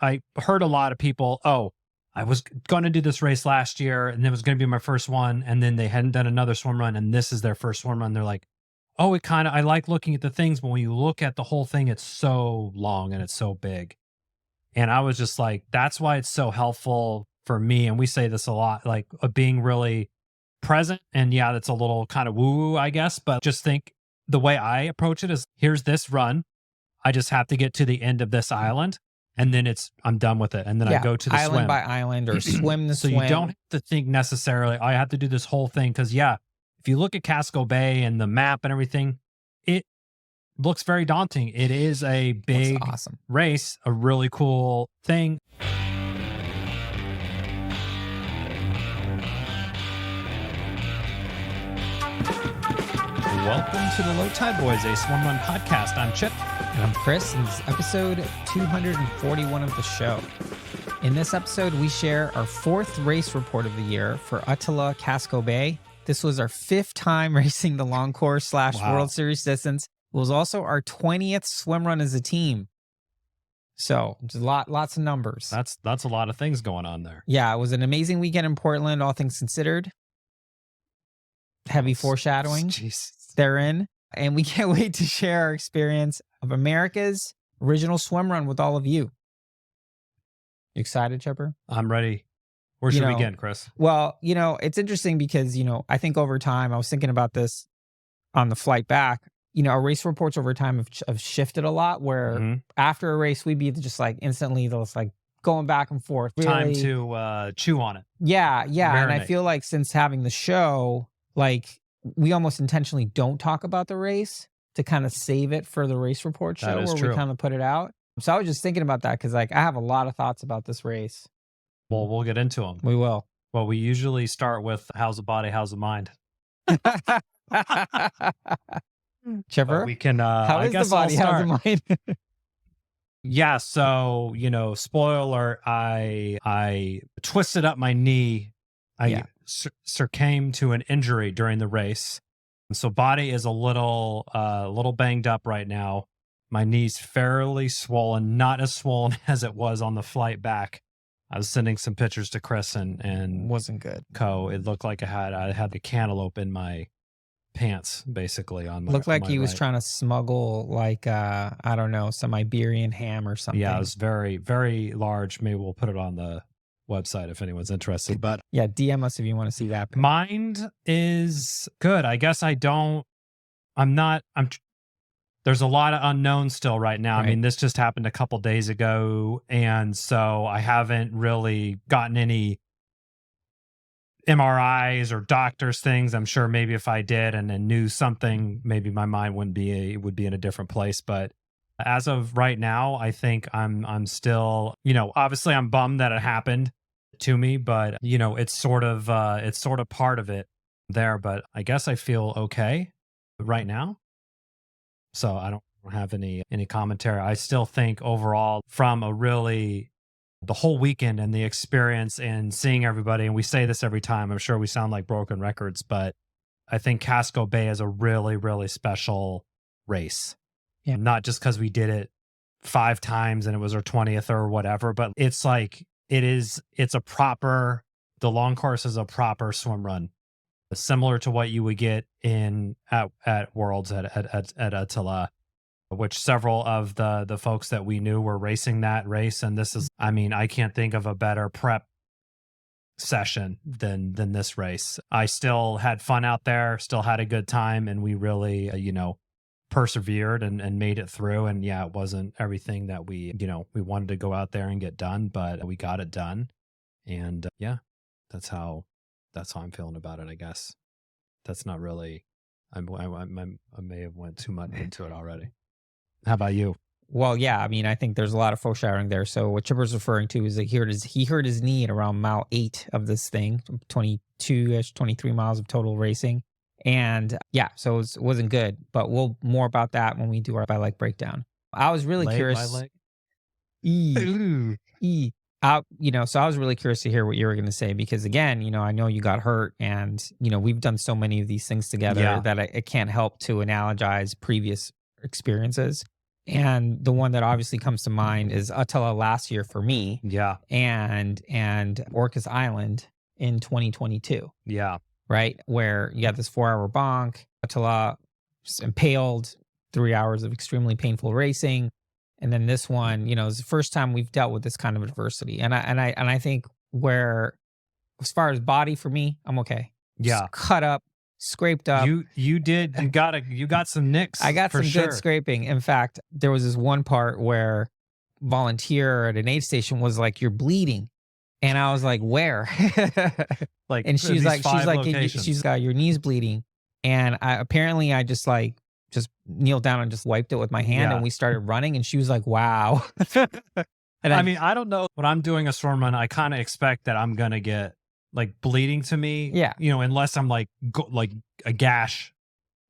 I heard a lot of people, oh, I was going to do this race last year and it was going to be my first one. And then they hadn't done another swim run and this is their first swim run. They're like, oh, I like looking at the things, but when you look at the whole thing, it's so long and it's so big. And I was just like, that's why it's so helpful for me. And we say this a lot, like being really present. And yeah, that's a little kind of woo-woo, I guess, but just think the way I approach it is here's this run. I just have to get to the end of this island. And then I'm done with it. And then I go to the island swim. by island or swim the swim. So you don't have to think necessarily, I have to do this whole thing. Because yeah, if you look at Casco Bay and the map and everything, it looks very daunting. It is a big race, a really cool thing. Welcome to the Low Tide Boys, a Swimrun podcast. I'm Chip. And I'm Chris, and this is episode 241 of the show. In this episode, we share our fourth race report of the year for Ötillö Casco Bay. This was our fifth time racing the long course / World Series distance. It was also our 20th swim run as a team. So just lots of numbers. That's a lot of things going on there. Yeah, it was an amazing weekend in Portland, all things considered. Heavy foreshadowing therein. And we can't wait to share our experience of America's original swim run with all of you. You excited, Chipper? I'm ready. Where should we begin, Chris? Well, it's interesting because, I think over time, I was thinking about this on the flight back. Our race reports over time have shifted a lot where after a race, we'd be just like instantly those like going back and forth. Really, time to chew on it. Yeah. Marinate. And I feel like since having the show, like we almost intentionally don't talk about the race to kind of save it for the race report show where we kind of put it out. So I was just thinking about that because like I have a lot of thoughts about this race. Well, we'll get into them. We will. Well, we usually start with how's the body, how's the mind? Chipper, we can. How is the body? How's the mind? Yeah. So spoiler. I twisted up my knee. I succumbed to an injury during the race, so body is a little banged up right now. My knee's fairly swollen, not as swollen as it was on the flight back. I was sending some pictures to Chris and wasn't good. It looked like I had the cantaloupe in my pants, basically. Looked like he was right. trying to smuggle like I don't know, some Iberian ham or something. Yeah, it was very, very large. Maybe we'll put it on the website if anyone's interested. But yeah, DM us if you want to see that. Mind is good. I guess there's a lot of unknowns still right now. Right. I mean, this just happened a couple days ago, and so I haven't really gotten any MRIs or doctors things. I'm sure maybe if I did and knew something, maybe my mind would be in a different place. But as of right now, I think I'm still, obviously I'm bummed that it happened to me, but it's sort of part of it there. But I guess I feel okay right now. So I don't have any commentary. I still think overall from the whole weekend and the experience and seeing everybody, and we say this every time, I'm sure we sound like broken records, but I think Casco Bay is a really, really special race. Yeah. Not just because we did it 5 times and it was our 20th or whatever, but it's like, the long course is a proper swim run. Similar to what you would get at Worlds at Ötillö, which several of the folks that we knew were racing that race. And this is, I can't think of a better prep session than this race. I still had fun out there, still had a good time, and we really, persevered and made it through. And yeah, it wasn't everything that we wanted to go out there and get done, but we got it done. And that's how I'm feeling about it, I guess. That's not really, I may have went too much into it already. How about you? Well, yeah, I think there's a lot of foreshadowing there. So what Chipper's referring to is that he hurt his knee at around mile 8 of this thing, 22-ish, 23 miles of total racing. And yeah, so it wasn't good, but we'll more about that when we do our by leg breakdown. I was really curious. By leg? So I was really curious to hear what you were going to say because again, I know you got hurt and, we've done so many of these things together that I can't help to analogize previous experiences. And the one that obviously comes to mind is Ötillö last year for me, Yeah. and Orcas Island in 2022, Yeah. right? Where you got this 4-hour bonk, Ötillö impaled, 3 hours of extremely painful racing. And then this one, is the first time we've dealt with this kind of adversity. And I think where, as far as body for me, I'm okay. Yeah. Just cut up, scraped up. You got some nicks. I got for some sure. good scraping. In fact, there was this one part where volunteer at an aid station was like, "You're bleeding," and I was like, "Where?" Like, and she's like, locations. "She's got your knees bleeding," and I just kneeled down and just wiped it with my hand, and we started running, and she was like, "Wow." And I mean, I don't know, when I'm doing a swim run, I kind of expect that I'm gonna get like bleeding to me. Yeah. Unless I'm like a gash.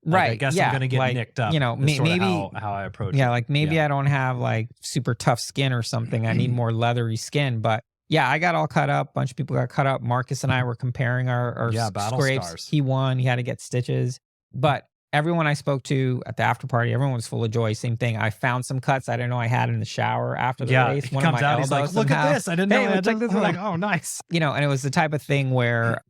Right. I guess I'm gonna get nicked up. Maybe how I approach it. Yeah, like maybe I don't have like super tough skin or something. I need more leathery skin. But yeah, I got all cut up. A bunch of people got cut up. Marcus and I were comparing our battle scrapes. scars. He won. He had to get stitches. But everyone I spoke to at the after party, everyone was full of joy. Same thing. I found some cuts I didn't know I had in the shower after the race. He comes out, he's like, "Look at this! I didn't know I had check this I'm out." like, "Oh, nice." And it was the type of thing where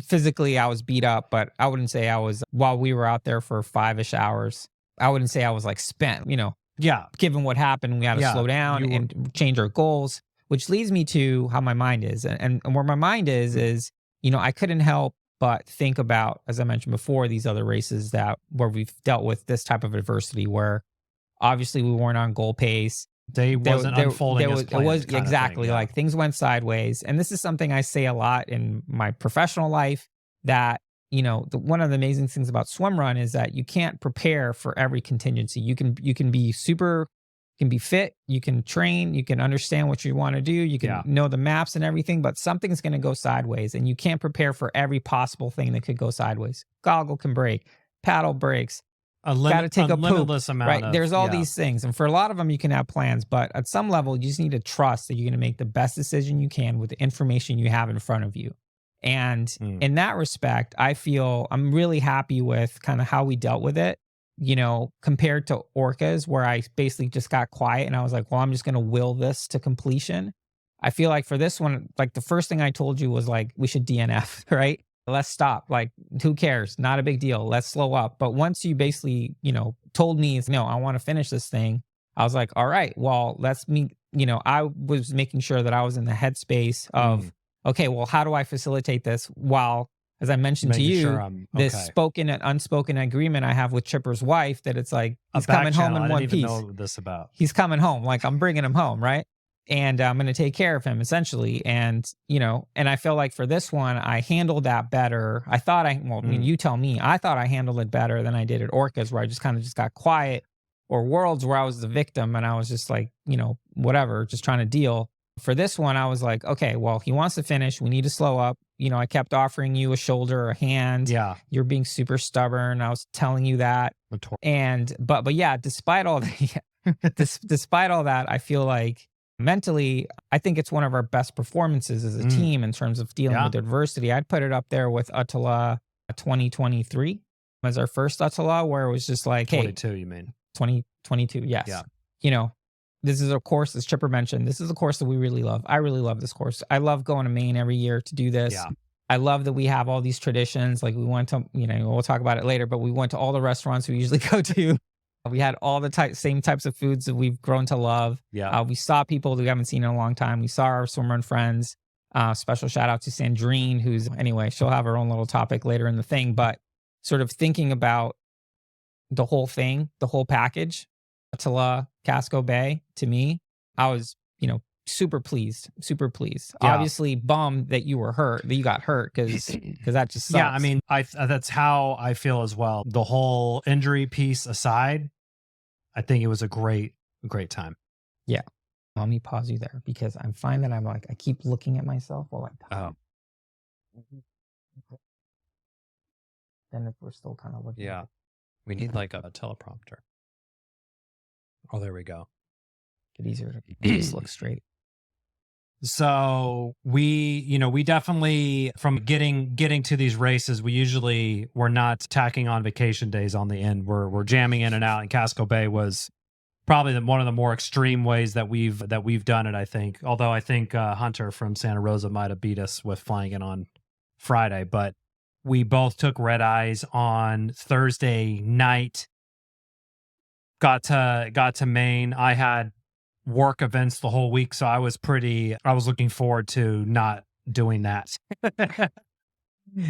physically I was beat up, but I wouldn't say I was, while we were out there for 5-ish hours, I wouldn't say I was like spent, Yeah. given what happened, we had to slow down and change our goals, which leads me to how my mind is. And where my mind is, I couldn't help but think about, as I mentioned before, these other races where we've dealt with this type of adversity, where obviously we weren't on goal pace. They wasn't unfolding as planned. It was exactly like things went sideways. And this is something I say a lot in my professional life, that, one of the amazing things about Swimrun is that you can't prepare for every contingency. You can be fit, you can train, you can understand what you want to do, you can know the maps and everything, but something's going to go sideways, and you can't prepare for every possible thing that could go sideways. Goggle can break, paddle breaks, got to take a poop, amount, right? There's all these things, and for a lot of them, you can have plans, but at some level, you just need to trust that you're going to make the best decision you can with the information you have in front of you. And in that respect, I feel I'm really happy with kind of how we dealt with it, compared to Orcas, where I basically just got quiet and I was like, well, I'm just going to will this to completion. I feel like for this one, like the first thing I told you was like, we should DNF, right? Let's stop. Like, who cares? Not a big deal. Let's slow up. But once you basically, told me, no, I want to finish this thing, I was like, all right, well, let's meet. I was making sure that I was in the headspace of, okay, well, how do I facilitate this while, as I mentioned to you, this spoken and unspoken agreement I have with Chipper's wife, that it's like, he's coming home in one piece. Know this about. He's coming home. Like, I'm bringing him home, right? And I'm going to take care of him, essentially. And, and I feel like for this one, I handled that better. I thought I mean, you tell me, I thought I handled it better than I did at Orcas, where I just kind of just got quiet, or Worlds, where I was the victim and I was just like, whatever, just trying to deal. For this one, I was like, okay, well, he wants to finish. We need to slow up. I kept offering you a shoulder, a hand. Yeah. You're being super stubborn. I was telling you that. And, but yeah, despite all that, despite all that, I feel like mentally, I think it's one of our best performances as a team in terms of dealing with adversity. I'd put it up there with Ötillö 2023 as our first Ötillö, where it was just like, 22, you mean? 2022, yes. Yeah. This is a course, as Chipper mentioned, this is a course that we really love. I really love this course. I love going to Maine every year to do this. Yeah. I love that we have all these traditions. Like, we went to, we'll talk about it later, but we went to all the restaurants we usually go to. We had all the same types of foods that we've grown to love. Yeah. We saw people that we haven't seen in a long time. We saw our swimrun friends. Special shout out to Sandrine, she'll have her own little topic later in the thing, but sort of thinking about the whole thing, the whole package, Ötillö Casco Bay, to me, I was, super pleased. Yeah. Obviously bummed that you got hurt, because that just sucks. Yeah, I mean, that's how I feel as well. The whole injury piece aside, I think it was a great time. Yeah. Let me pause you there, because I'm fine that I'm like, I keep looking at myself while I talk. Then if we're still kind of looking. Yeah. We need like a teleprompter. Oh, there we go. Get easier to just look straight. So we definitely, from getting to these races, we're not tacking on vacation days on the end. We're jamming in and out, and Casco Bay was probably one of the more extreme ways that we've done it, I think. Although I think Hunter from Santa Rosa might have beat us with flying in on Friday, but we both took red eyes on Thursday night. Got to Maine. I had work events the whole week, so I was looking forward to not doing that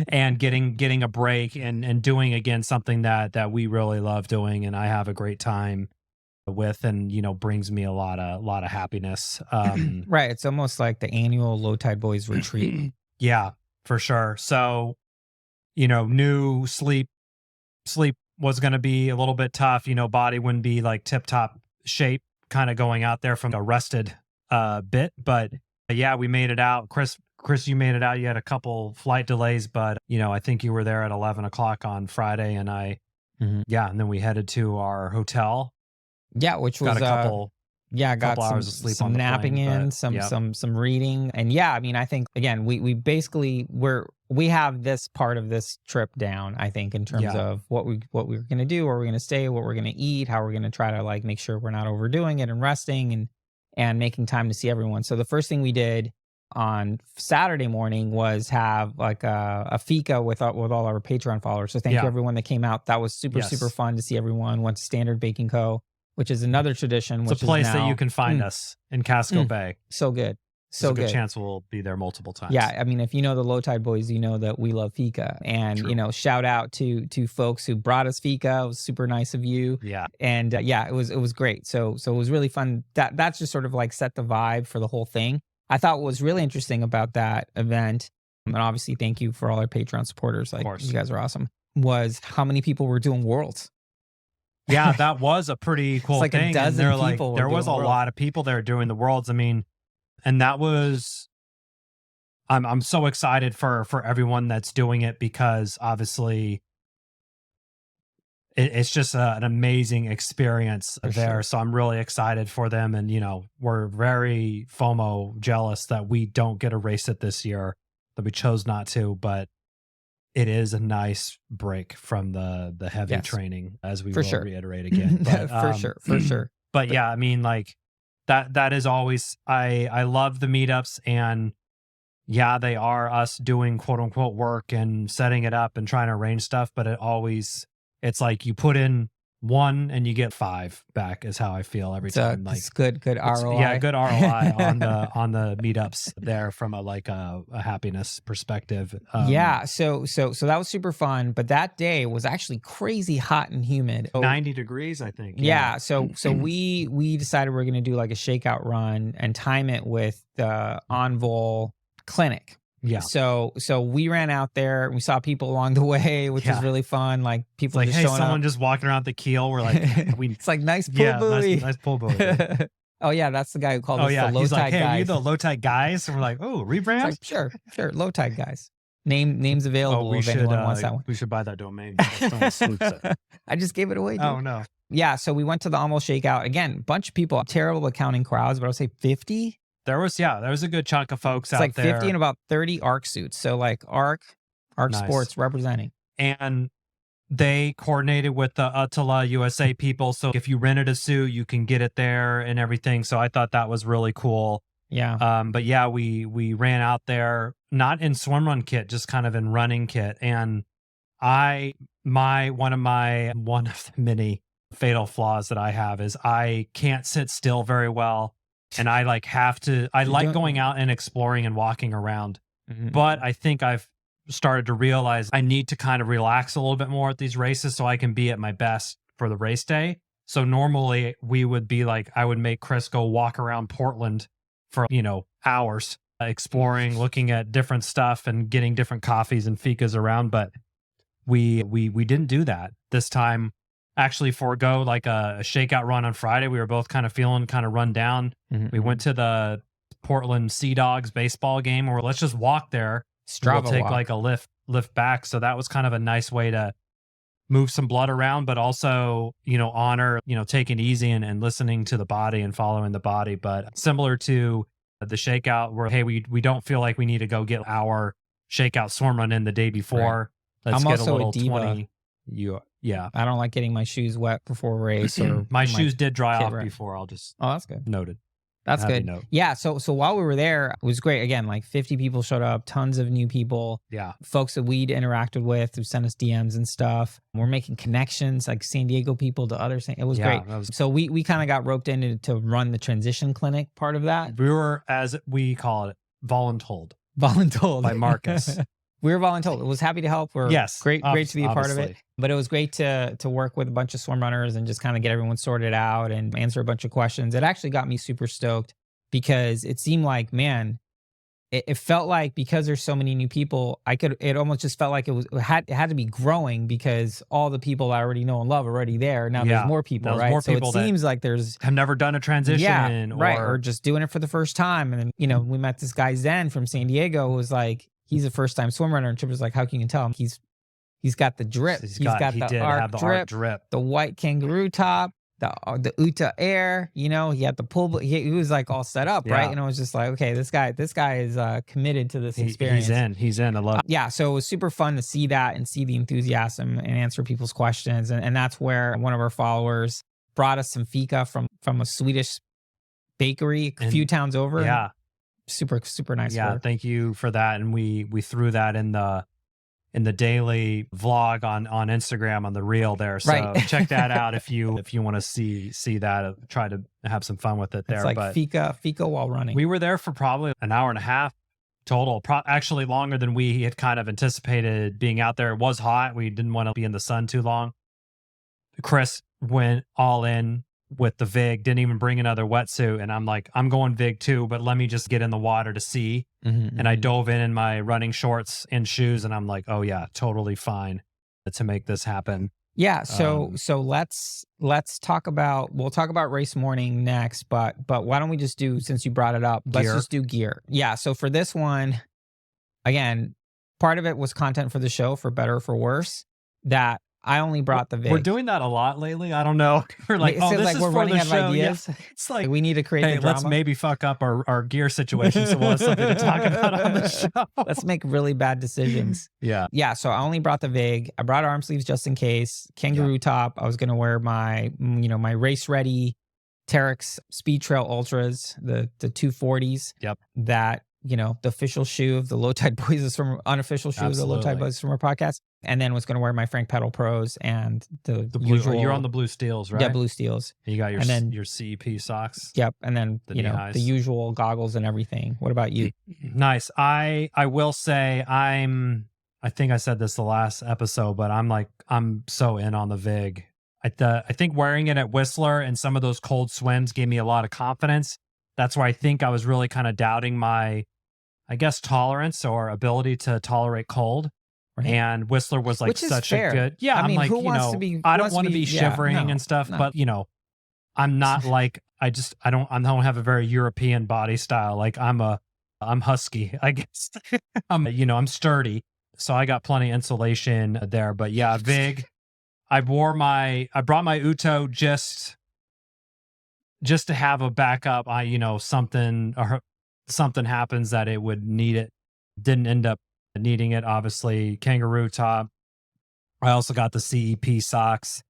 and getting a break and doing again something that we really love doing and I have a great time with, and brings me a lot of happiness. Right, it's almost like the annual Low Tide Boys retreat. Yeah, for sure. So new sleep was going to be a little bit tough. Body wouldn't be like tip top shape kind of going out there from a rested bit, but yeah, we made it out. Chris, you made it out. You had a couple flight delays, but I think you were there at 11 o'clock on Friday, and and then we headed to our hotel. Yeah, which was got a couple got hours of sleep some on the napping plane, in, but, some reading, and I mean, I think again we basically we have this part of this trip down, I think, in terms of what we're going to do, where we're going to stay, what we're going to eat, how we're going to try to like make sure we're not overdoing it and resting and making time to see everyone. So the first thing we did on Saturday morning was have like a fika with all our Patreon followers. So thank you everyone that came out. That was super fun to see everyone. Went to Standard Baking Co., which is another tradition. It's a place that you can find us in Casco Bay. So good. So good. There's a good chance we'll be there multiple times. Yeah, I mean, if you know the Low Tide Boys, you know that we love fika, and True. Shout out to folks who brought us fika. It was super nice of you. Yeah, and it was great. So it was really fun. That's just sort of like set the vibe for the whole thing. I thought what was really interesting about that event, and obviously thank you for all our Patreon supporters. Like, you guys are awesome. Was how many people were doing worlds. Yeah, that was a pretty cool like thing. A dozen people. There was a lot of people there doing the worlds. I mean, and that was, I'm so excited for everyone that's doing it, because obviously it's just an amazing experience there. Sure. So I'm really excited for them. And, we're very FOMO jealous that we don't get a race it this year, that we chose not to, but it is a nice break from the heavy training, as we will reiterate again. But, for sure. But yeah, I mean, like that is always, I love the meetups, and they are us doing quote unquote work and setting it up and trying to arrange stuff, but it's like you put in 1 and you get 5 back, is how I feel every time. Like, it's good ROI. Yeah, good ROI on the meetups there from a happiness perspective. So that was super fun, but that day was actually crazy hot and humid. 90 degrees, I think. Yeah. So we decided we're going to do like a shakeout run and time it with the Uneventful clinic. Yeah. So we ran out there. We saw people along the way, which was really fun. Like people just showing someone up. just walking around the keel. We're like, it's like nice pull buoy. Nice pull buoy. Oh yeah, that's the guy who called us the low He's tide like, hey, guys. are you the low tide guys? And we're like, oh, rebrand? Like, sure, low tide guys. Names available if anyone wants that one. We should buy that domain. I just gave it away, dude. Oh no. Yeah, so we went to the Uneventful shakeout. Again, bunch of people, terrible at counting crowds, but I would say 50. There was a good chunk of folks out there. It's like 50 and about 30 ARC suits. So like ARC nice. Sports representing. And they coordinated with the Ötillö USA people. So if you rented a suit, you can get it there and everything. So I thought that was really cool. Yeah. But yeah, we ran out there, not in swimrun kit, just kind of in running kit. And one of the many fatal flaws that I have is I can't sit still very well. And I like going out and exploring and walking around. Mm-hmm. But I think I've started to realize I need to kind of relax a little bit more at these races so I can be at my best for the race day. So normally we would be like, I would make Chris go walk around Portland for, hours, exploring, looking at different stuff and getting different coffees and fikas around. But we didn't do that this time. Actually forego like a shakeout run on Friday. We were both kind of feeling kind of run down. Mm-hmm. We went to the Portland Sea Dogs baseball game, or let's just walk there. We'll take like a lift back. So that was kind of a nice way to move some blood around, but also, honor, taking it easy and listening to the body and following the body. But similar to the shakeout where, hey, we don't feel like we need to go get our shakeout swim run in the day before. Let's I'm get also a little a diva. 20. Yeah. I don't like getting my shoes wet before a race or My shoes did dry kid off rep. before. I'll just Oh, that's good. noted. That's Happy good. note. Yeah. So while we were there, it was great. Again, like 50 people showed up, tons of new people. Yeah. Folks that we'd interacted with who sent us DMs and stuff. We're making connections, like San Diego people to others. It was great. So we kind of got roped in to run the transition clinic part of that. We were, as we call it, voluntold. Voluntold. By Marcus. We were voluntold. It was happy to help. We're great to be a part of it. But it was great to work with a bunch of swim runners and just kind of get everyone sorted out and answer a bunch of questions. It actually got me super stoked because it seemed like, man, it felt like because there's so many new people, it almost just felt like it had to be growing because all the people I already know and love are already there. Now there's more people, right? So it seems like there's have never done a transition, or just doing it for the first time. And then, we met this guy Zen from San Diego who was like, he's a first time swim runner, and Chip was like, how can you tell him? He's got the drip. He's got the arc drip, the white kangaroo top, the Uta Air, he had the pull, he was like all set up, right? And I was just like, okay, this guy is committed to this experience. He's in. I love it. Yeah. So it was super fun to see that and see the enthusiasm and answer people's questions. And that's where one of our followers brought us some fika from a Swedish bakery a few towns over. Yeah. Super, super nice. Yeah. Thank you for that. And we threw that in the daily vlog on Instagram on the reel there. So check that out if you want to see that, try to have some fun with it there. It's like fika while running. We were there for probably an hour and a half total, actually longer than we had kind of anticipated being out there. It was hot. We didn't want to be in the sun too long. Chris went all in with the VIG, didn't even bring another wetsuit. And I'm like, I'm going VIG too, but let me just get in the water to see. And I dove in my running shorts and shoes, and I'm like, oh yeah, totally fine to make this happen. Yeah. So let's talk about, we'll talk about race morning next, but why don't we just do, since you brought it up, let's just do gear. Yeah. So for this one, again, part of it was content for the show, for better or for worse, that I only brought the VIG. We're doing that a lot lately. I don't know. We're like, this is we're for running the out of show. ideas. Yeah. It's like, we need to create the drama. Let's maybe fuck up our gear situation so we'll have something to talk about on the show. Let's make really bad decisions. Yeah. So I only brought the VIG. I brought arm sleeves just in case. Kangaroo top. I was going to wear my race ready Terex Speed Trail Ultras, the 240s. Yep. That, the official shoe of the Low Tide Boyz is from unofficial shoe of the Low Tide Boyz is from our podcast. And then was going to wear my Frank Pedal Pros and the blue, usual. You're on the blue steels, right? Yeah, blue steels. And you got your CEP socks. Yep. And then, the usual goggles and everything. What about you? Nice. I will say I think I said this the last episode, but I'm so in on the VIG. I think wearing it at Whistler and some of those cold swims gave me a lot of confidence. That's why I think I was really kind of doubting my, I guess, tolerance or ability to tolerate cold. Right. And Whistler was like such a good, I mean, I'm like, who wants to be, I don't want to be shivering and stuff, but I'm not like, I don't have a very European body style. Like I'm husky, I guess. I'm sturdy. So I got plenty of insulation there, but yeah, VIG. I brought my Uto just to have a backup. Something happens that it would need it. Didn't end up needing it, obviously. Kangaroo top. I also got the CEP socks,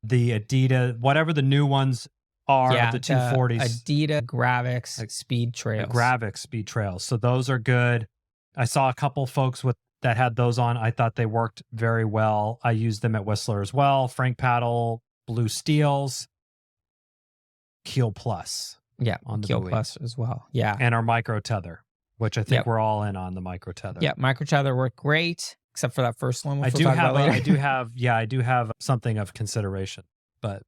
the Adidas, whatever the new ones are, the 240s. Adidas Gravix Speed Trails. Gravix Speed Trails. So those are good. I saw a couple folks that had those on. I thought they worked very well. I used them at Whistler as well. Frank Paddle, Blue Steels, Keel Plus. Yeah, on the Keel Plus as well. Yeah. And our micro tether, which I think we're all in on the micro tether. Yeah, micro tether worked great, except for that first one, which we'll talk about later. I do have something of consideration, but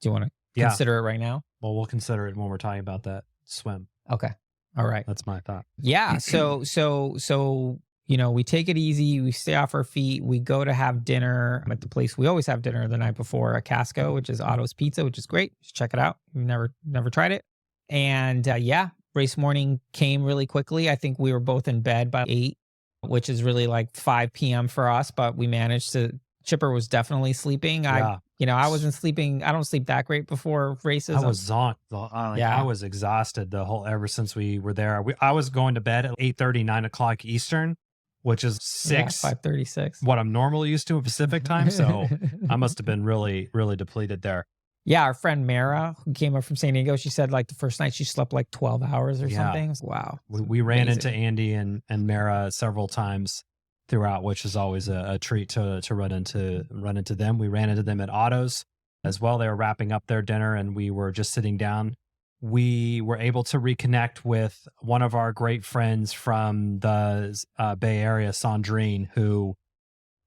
do you want to consider it right now? Well, we'll consider it when we're talking about that swim. Okay. All right. That's my thought. Yeah. So, we take it easy. We stay off our feet. We go to have dinner at the place we always have dinner the night before at Casco, which is Otto's Pizza, which is great. Just check it out. We've never tried it. And race morning came really quickly. I think we were both in bed by 8, which is really like 5 p.m. for us, but we managed to. Chipper was definitely sleeping. I wasn't sleeping. I don't sleep that great before races. I was zonked. I was exhausted ever since we were there. I was going to bed at 8:30, 9 o'clock Eastern, which is 5:36. What I'm normally used to in Pacific time. So I must have been really, really depleted there. Yeah, our friend Mara, who came up from San Diego, she said like the first night she slept like 12 hours or something. Wow. We ran into Andy and Mara several times throughout, which is always a treat to run into them. We ran into them at Otto's as well. They were wrapping up their dinner and we were just sitting down. We were able to reconnect with one of our great friends from the Bay Area, Sandrine, who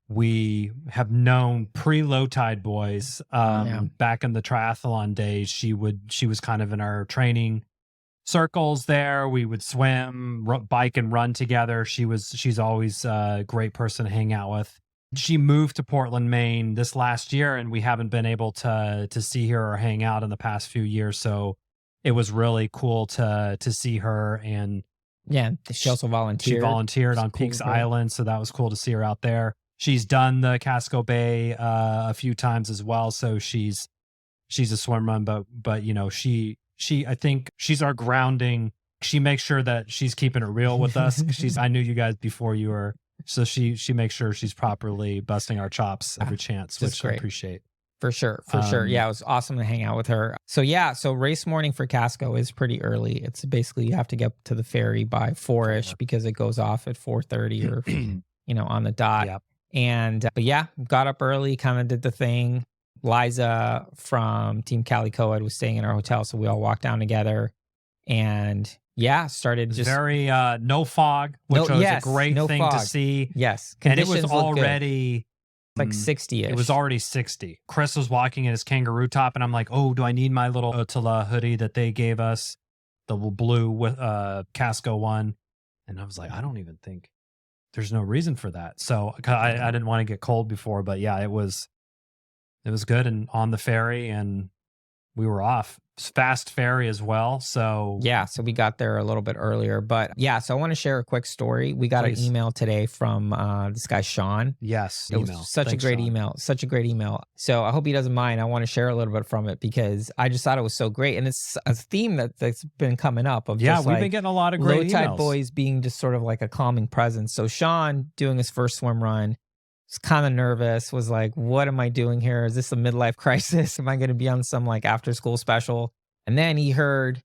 we have known pre-Low Tide Boys back in the triathlon days. She was kind of in our training circles there. We would swim, bike, and run together. She's always a great person to hang out with. She moved to Portland, Maine this last year, and we haven't been able to see her or hang out in the past few years. So it was really cool to see her. And she also volunteered. She volunteered on Peaks Island, so that was cool to see her out there. She's done the Casco Bay a few times as well, so she's a swim run, but I think she's our grounding. She makes sure that she's keeping it real with us. I knew you guys before you were, so she makes sure she's properly busting our chops every chance, which great. I appreciate. For sure. Yeah, it was awesome to hang out with her. So race morning for Casco is pretty early. It's basically you have to get to the ferry by 4-ish because it goes off at 4:30 or on the dot. Yep. And got up early, kind of did the thing. Liza from Team Calicoed was staying in our hotel, so we all walked down together and started just very no fog, which was a great thing to see. Yes. And it was already like 60-ish. It was already 60. Chris was walking in his kangaroo top and I'm like, oh, do I need my little Ötillö hoodie that they gave us? The blue with Casco one. And I was like, I don't even think there's no reason for that. So I didn't want to get cold before, but it was good and on the ferry and we were off. Fast ferry as well. So so we got there a little bit earlier, but so I want to share a quick story. We got an email today from this guy, Sean. Yes. It was such a great email. So I hope he doesn't mind. I want to share a little bit from it because I just thought it was so great. And it's a theme that's been coming up of we've been getting a lot of great Low Tide Boys being just sort of like a calming presence. So Sean doing his first swim run was kind of nervous, was like, what am I doing here? Is this a midlife crisis? Am I going to be on some like after school special? And then he heard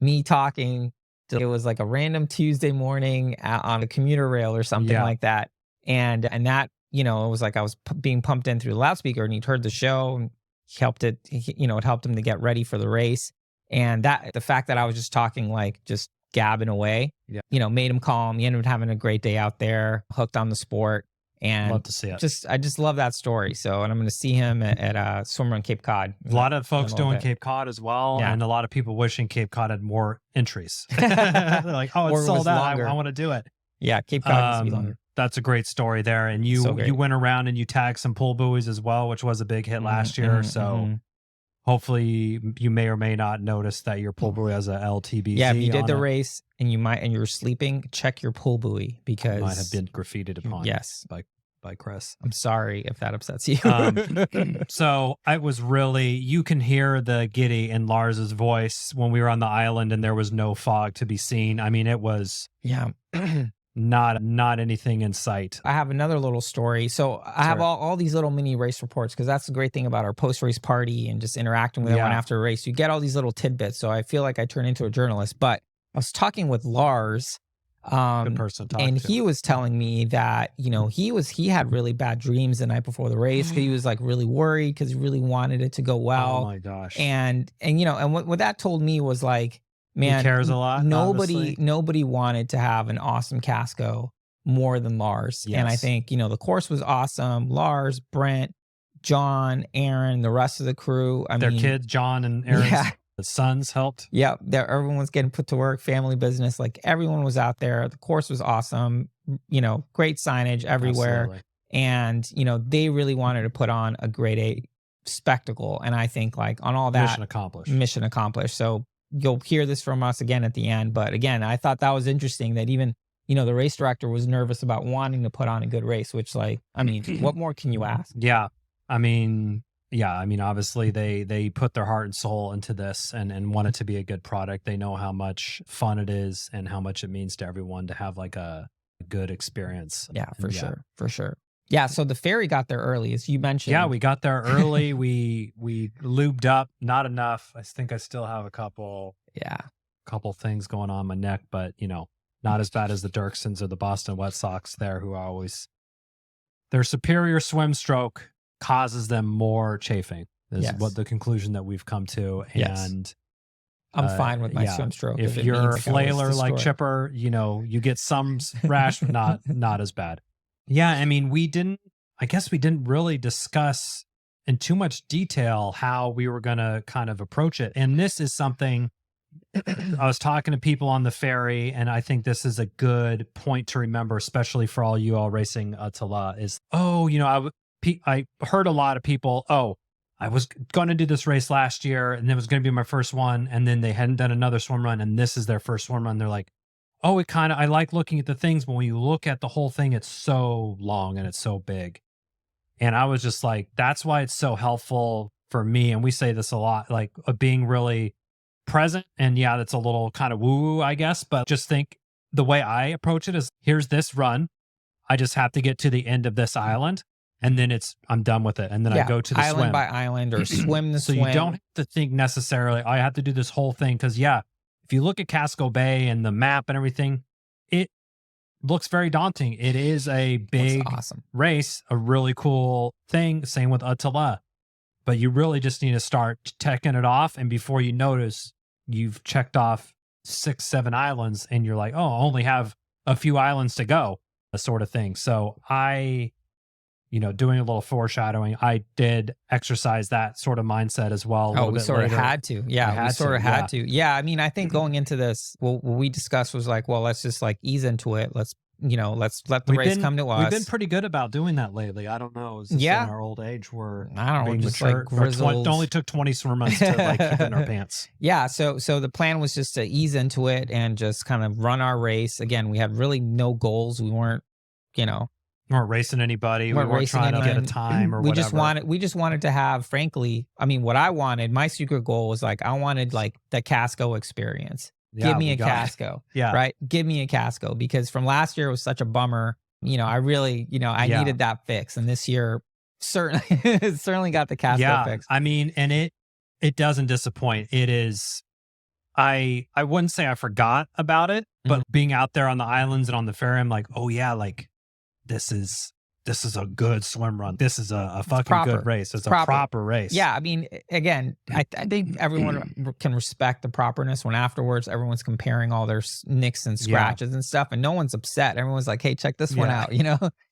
me talking. It was like a random Tuesday morning on a commuter rail or something like that. And that, it was like I was being pumped in through the loudspeaker and he'd heard the show and it helped him to get ready for the race. And the fact that I was just talking, like just gabbing away, made him calm. He ended up having a great day out there, hooked on the sport. And love to see it. I just love that story. So, and I'm going to see him at Swimrun Cape Cod. A lot of folks doing Cape Cod as well, and a lot of people wishing Cape Cod had more entries. They're like, "Oh, it's sold out. I want to do it." Yeah, Cape Cod needs to be longer. That's a great story there, and you went around and you tagged some pull buoys as well, which was a big hit last year. So. Hopefully, you may or may not notice that your pull buoy has a LTBZ. Yeah, if you did the race and you were sleeping, check your pull buoy because it might have been graffitied upon. Yes, by Chris. I'm sorry if that upsets you. So I was you can hear the giddy in Lars's voice when we were on the island and there was no fog to be seen. I mean, it was not anything in sight. I have another little story. So I have all these little mini race reports because that's the great thing about our post-race party and just interacting with everyone after a race. You get all these little tidbits. So I feel like I turn into a journalist. But I was talking with Lars. Good person to talk and to. He was telling me that, he had really bad dreams the night before the race. He was like really worried because he really wanted it to go well. Oh my gosh. And what that told me was like, man, he cares a lot. Nobody wanted to have an awesome Casco more than Lars. Yes. And I think, the course was awesome. Lars, Brent, John, Aaron, the rest of the crew. Their kids, John and Aaron's sons helped. Yeah. Everyone was getting put to work, family business. Like everyone was out there. The course was awesome. Great signage everywhere. Absolutely. And, they really wanted to put on a grade A spectacle. And I think like on all that. Mission accomplished. So you'll hear this from us again at the end. But again, I thought that was interesting that even, the race director was nervous about wanting to put on a good race, which what more can you ask? Yeah. I mean, yeah, I mean, obviously they put their heart and soul into this and want it to be a good product. They know how much fun it is and how much it means to everyone to have like a good experience. Yeah, for And sure. For sure. Yeah. So the ferry got there early, as you mentioned. Yeah, we got there early. we lubed up, not enough. I think I still have a couple things going on my neck, but not as bad as the Dirksons or the Boston Wet Sox there, who are always, their superior swim stroke causes them more chafing, is what the conclusion that we've come to. And I'm fine with my swim stroke. If you're a flailer like Chipper, you get some rash, but not as bad. Yeah, I mean, I guess we didn't really discuss in too much detail how we were going to kind of approach it. And this is something I was talking to people on the ferry, and I think this is a good point to remember, especially for all you all racing Ötillö, is, I heard a lot of people, I was going to do this race last year, and it was going to be my first one, and then they hadn't done another swim run, and this is their first swim run. They're like, I like looking at the things, but when you look at the whole thing, it's so long and it's so big. And I was just like, that's why it's so helpful for me. And we say this a lot, like being really present. And yeah, that's a little kind of woo-woo, I guess, but just think the way I approach it is, here's this run. I just have to get to the end of this island, and then I'm done with it. And then I go to the island swim. by island, or swim the swim. So you don't have to think necessarily, I have to do this whole thing. Because if you look at Casco Bay and the map and everything, it looks very daunting. It is a big race, a really cool thing. Same with Ötillö. But you really just need to start checking it off. And before you notice, you've checked off 6, 7 islands, and you're like, I only have a few islands to go, sort of thing. So doing a little foreshadowing, I did exercise that sort of mindset as well. We sort of had to. Yeah, we sort of had to. Yeah, I mean, I think going into this, what we discussed was like, well, let's just like ease into it. Let's let the race come to us. We've been pretty good about doing that lately. I don't know. Is this in our old age, we're being just mature? Like grizzled. It only took 20 swim runs to like keep in our pants. Yeah, so the plan was just to ease into it and just kind of run our race. Again, we had really no goals. We weren't, we weren't racing anybody. We weren't trying to get a time or whatever. We just wanted to have, frankly, I mean, what I wanted, my secret goal was like, I wanted like the Casco experience. Give me a Casco. Yeah. Right. Give me a Casco, because from last year it was such a bummer. I really, I needed that fix. And this year certainly got the Casco fix. I mean, and it doesn't disappoint. It is, I wouldn't say I forgot about it, but being out there on the islands and on the ferry, I'm like, like this is a good swim run. This is a fucking good race. It's a proper race. Yeah, I mean, again, I think everyone can respect the properness when afterwards everyone's comparing all their nicks and scratches and stuff, and no one's upset. Everyone's like, hey, check this one out,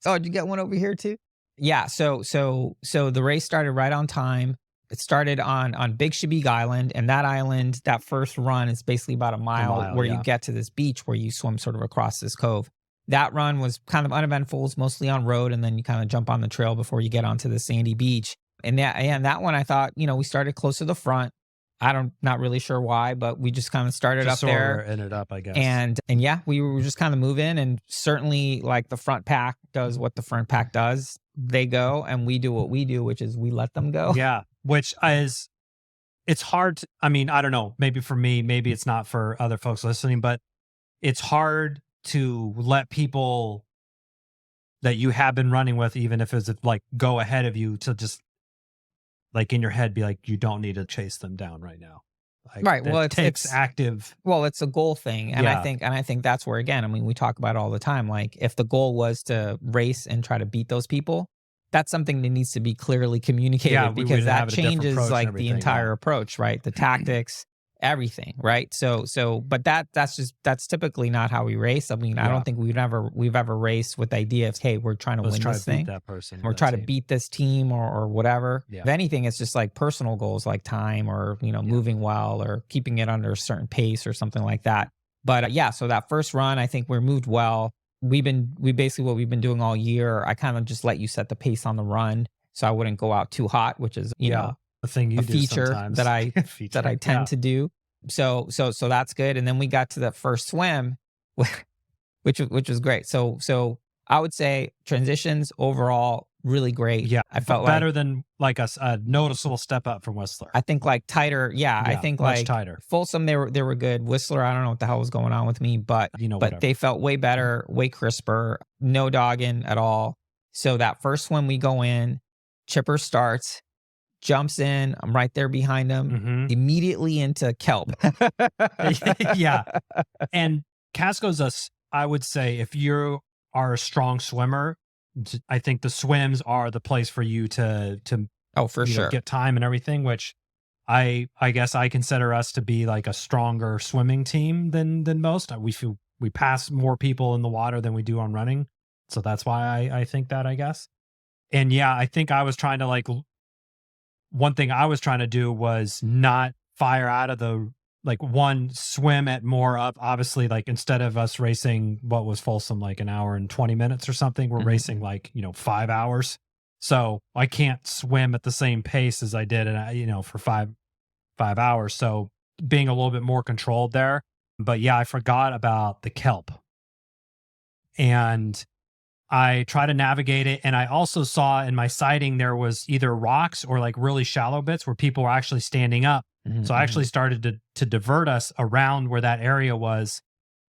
Oh, did you get one over here too? Yeah, so the race started right on time. It started on Big Shabig Island, and that island, that first run is basically about a mile where you get to this beach where you swim sort of across this cove. That run was kind of uneventful. It's mostly on road, and then you kind of jump on the trail before you get onto the sandy beach. And that one, I thought, we started close to the front. Not really sure why, but we just kind of started up there. Ended up, I guess. And yeah, we were just kind of moving, and certainly like the front pack does what the front pack does. They go, and we do what we do, which is we let them go. Yeah, which is, it's hard. I mean, I don't know. Maybe for me, maybe it's not for other folks listening, but it's hard to let people that you have been running with, even if it's like go ahead of you, to just like in your head be like, you don't need to chase them down right now. Like, right. Well, it takes active. Well, it's a goal thing. And I think that's where, again, I mean, we talk about it all the time. Like if the goal was to race and try to beat those people, that's something that needs to be clearly communicated, because that changes like the entire approach, right? The tactics, everything, right? But that's typically not how we race. I mean, I don't think we've ever raced with the idea of, hey, we're trying to win this thing. Beat that person. Or try to beat this team or whatever. Yeah. If anything, it's just like personal goals, like time or, moving well or keeping it under a certain pace or something like that. But so that first run, I think we moved well. We basically what we've been doing all year. I kind of just let you set the pace on the run, so I wouldn't go out too hot, which is the thing you a do feature sometimes. that I tend to do. So that's good. And then we got to the first swim, which was great. So I would say transitions overall really great. Yeah, I felt better like, than like a noticeable step up from Whistler. I think like tighter. Yeah, I think much like tighter. Folsom, they were good. Whistler, I don't know what the hell was going on with me, but Whatever. they felt way better, way crisper, no dogging at all. So that first swim we go in, Chipper starts, jumps in. I'm right there behind him, immediately into kelp. Yeah. And Casco's I would say if you are a strong swimmer, I think the swims are the place for you to oh, for sure, get time and everything, which I guess I consider us to be like a stronger swimming team than most. We pass more people in the water than we do on running. So that's why I think that, I guess. And yeah, I think I was trying to one thing I was trying to do was not fire out of the one swim at more up. Obviously, instead of us racing what was Folsom like an hour and 20 minutes or something, we're racing 5 hours. So I can't swim at the same pace as I did, for five hours. So being a little bit more controlled there. But yeah, I forgot about the kelp, and I try to navigate it. And I also saw in my sighting there was either rocks or really shallow bits where people were actually standing up. So I actually started to divert us around where that area was.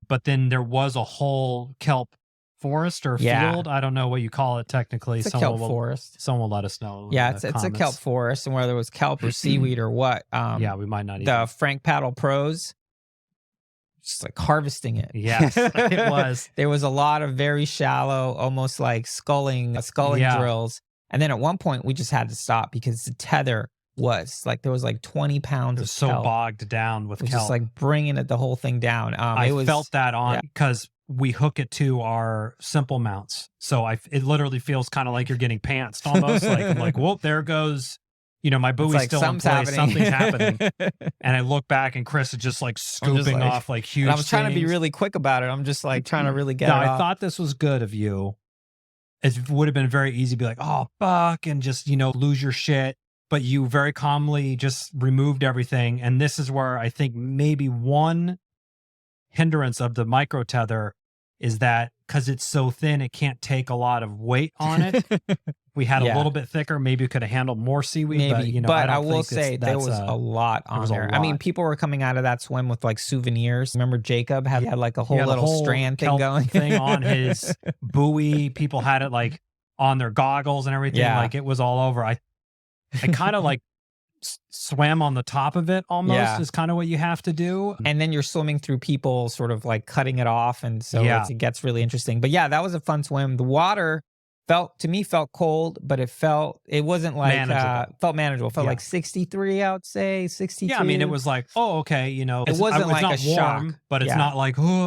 But then there was a whole kelp forest or field. I don't know what you call it technically. It's a kelp forest. Someone will let us know. Yeah, it's a kelp forest, and whether it was kelp or seaweed or what. Yeah, we might not. The Frank Paddle Pros, just harvesting it. Yes, it was. There was a lot of very shallow, almost like sculling drills. And then at one point we just had to stop because the tether was there was 20 pounds of so kelp. Bogged down with kelp. Just bringing the whole thing down. I felt that on because we hook it to our simple mounts. So it literally feels kind of like you're getting pantsed almost. I'm like, whoop, there goes. My buoy's still in place. Something's happening. And I look back and Chris is just scooping off huge and I was trying to be things. really quick about it. I'm just trying to really get it I off. thought this was good of you. It would have been very easy to be like, oh, fuck, and just, lose your shit. But you very calmly just removed everything. And this is where I think maybe one hindrance of the micro tether is that because it's so thin, it can't take a lot of weight on it. We had a little bit thicker. Maybe we could have handled more seaweed. Maybe, but I will say there was a lot on there. I mean, people were coming out of that swim with souvenirs. Remember Jacob had a whole little strand thing going thing on his buoy. People had it on their goggles and everything. Yeah. It was all over. I kind of swam on the top of it almost is kind of what you have to do. And then you're swimming through people sort of cutting it off. And so it gets really interesting. But yeah, that was a fun swim. The water felt cold, but it wasn't manageable. Felt manageable. Felt 63, I would say 62. Yeah, I mean, it was oh, okay, it wasn't it's not a warm, shock. but it's not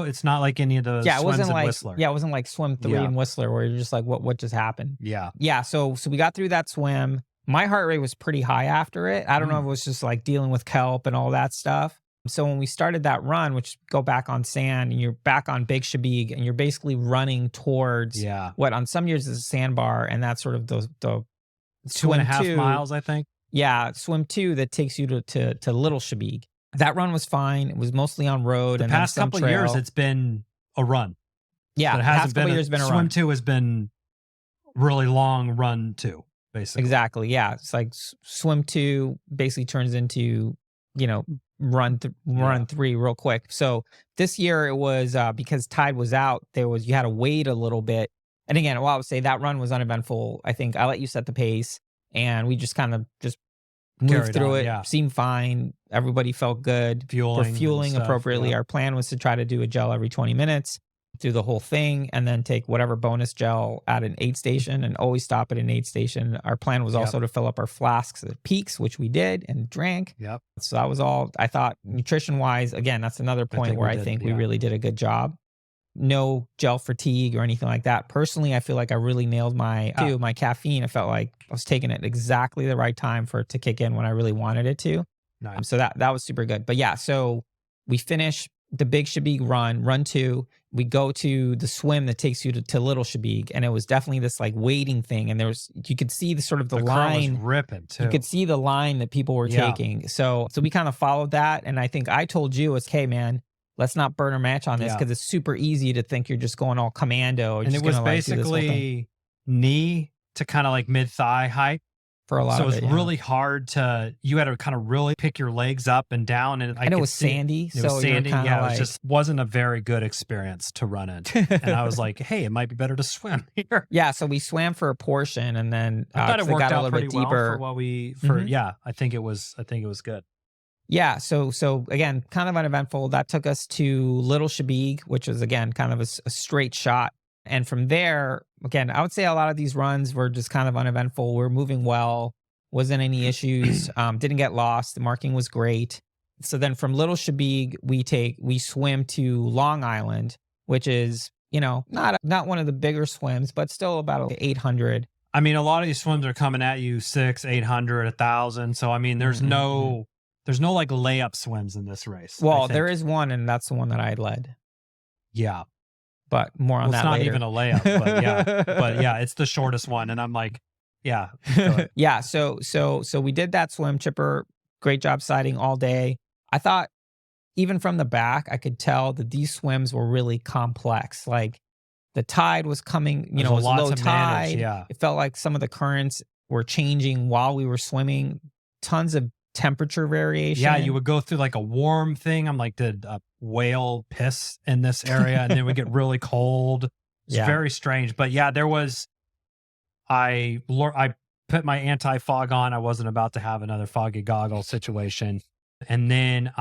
it's not like any of the swims in Whistler. Yeah, it wasn't like swim 3 in Whistler where you're just what just happened. Yeah. Yeah, so we got through that swim. My heart rate was pretty high after it. I don't know if it was just dealing with kelp and all that stuff. So when we started that run, which go back on sand, and you're back on Big Shabig, and you're basically running towards what on some years is a sandbar, and that's sort of the 2.5 miles, I think. Yeah, swim 2 that takes you to Little Shabig. That run was fine. It was mostly on road. The past couple of years, it's been a run. Yeah, the past couple of years been a run. Swim 2 has been really long run 2. Basically. Exactly. Yeah. It's swim 2 basically turns into, run 3 real quick. So this year it was because tide was out, you had to wait a little bit. And again, I would say that run was uneventful. I think I let you set the pace and we just kind of just moved through it. Yeah. Seemed fine. Everybody felt good. We're fueling appropriately. Yeah. Our plan was to try to do a gel every 20 minutes. Do the whole thing and then take whatever bonus gel at an aid station and always stop at an aid station. Our plan was also to fill up our flasks at peaks, which we did and drank. Yep. So that was all. I thought nutrition wise, again, that's another point where I think we really did a good job. No gel fatigue or anything like that. Personally, I feel like I really nailed my caffeine. I felt like I was taking it exactly the right time for it to kick in when I really wanted it to. Nice. So that was super good. But yeah, so we finish the Big Shabig run 2. We go to the swim that takes you to Little Shabig, and it was definitely this waiting thing. And you could see the sort of the line was ripping too. You could see the line that people were taking. So we kind of followed that. And I think I told you, it's, hey man, let's not burn our match on this because it's super easy to think you're just going all commando. And it was basically knee to kind of like mid-thigh height. For a lot So of it it, was really hard to, you had to kind of really pick your legs up and down. And and it was sandy. It was So sandy. you're Yeah, like, it just wasn't a very good experience to run in. And I was like, hey, it might be better to swim here. yeah. So we swam for a portion, and then I thought it 'cause it worked got a out little pretty bit well deeper. for what we, Mhm. yeah, I think it was good. Yeah. So again, kind of uneventful. That took us to Little Shabig, which was again kind of a straight shot. And from there, again, I would say a lot of these runs were just kind of uneventful. We're moving well, wasn't any issues, didn't get lost. The marking was great. So then from Little Shabig, we swim to Long Island, which is, not one of the bigger swims, but still about 800. I mean, a lot of these swims are coming at you 600, 800, 1,000. So I mean, there's no like layup swims in this race. Well, there is one, and that's the one that I led. Yeah. But more on that It's not later. even a layup, but yeah, it's the shortest one. And I'm like, yeah. Go ahead. Yeah. So we did that swim, Chipper. Great job sighting all day. I thought even from the back, I could tell that these swims were really complex. Like the tide was coming, it There's was a lot low to manage, tide. yeah. It felt like some of the currents were changing while we were swimming. Tons of temperature variation. Yeah, you would go through like a warm thing. I'm like, did a whale piss in this area? And then we get really cold. It's very strange. But yeah, I put my anti-fog on. I wasn't about to have another foggy goggle situation. And then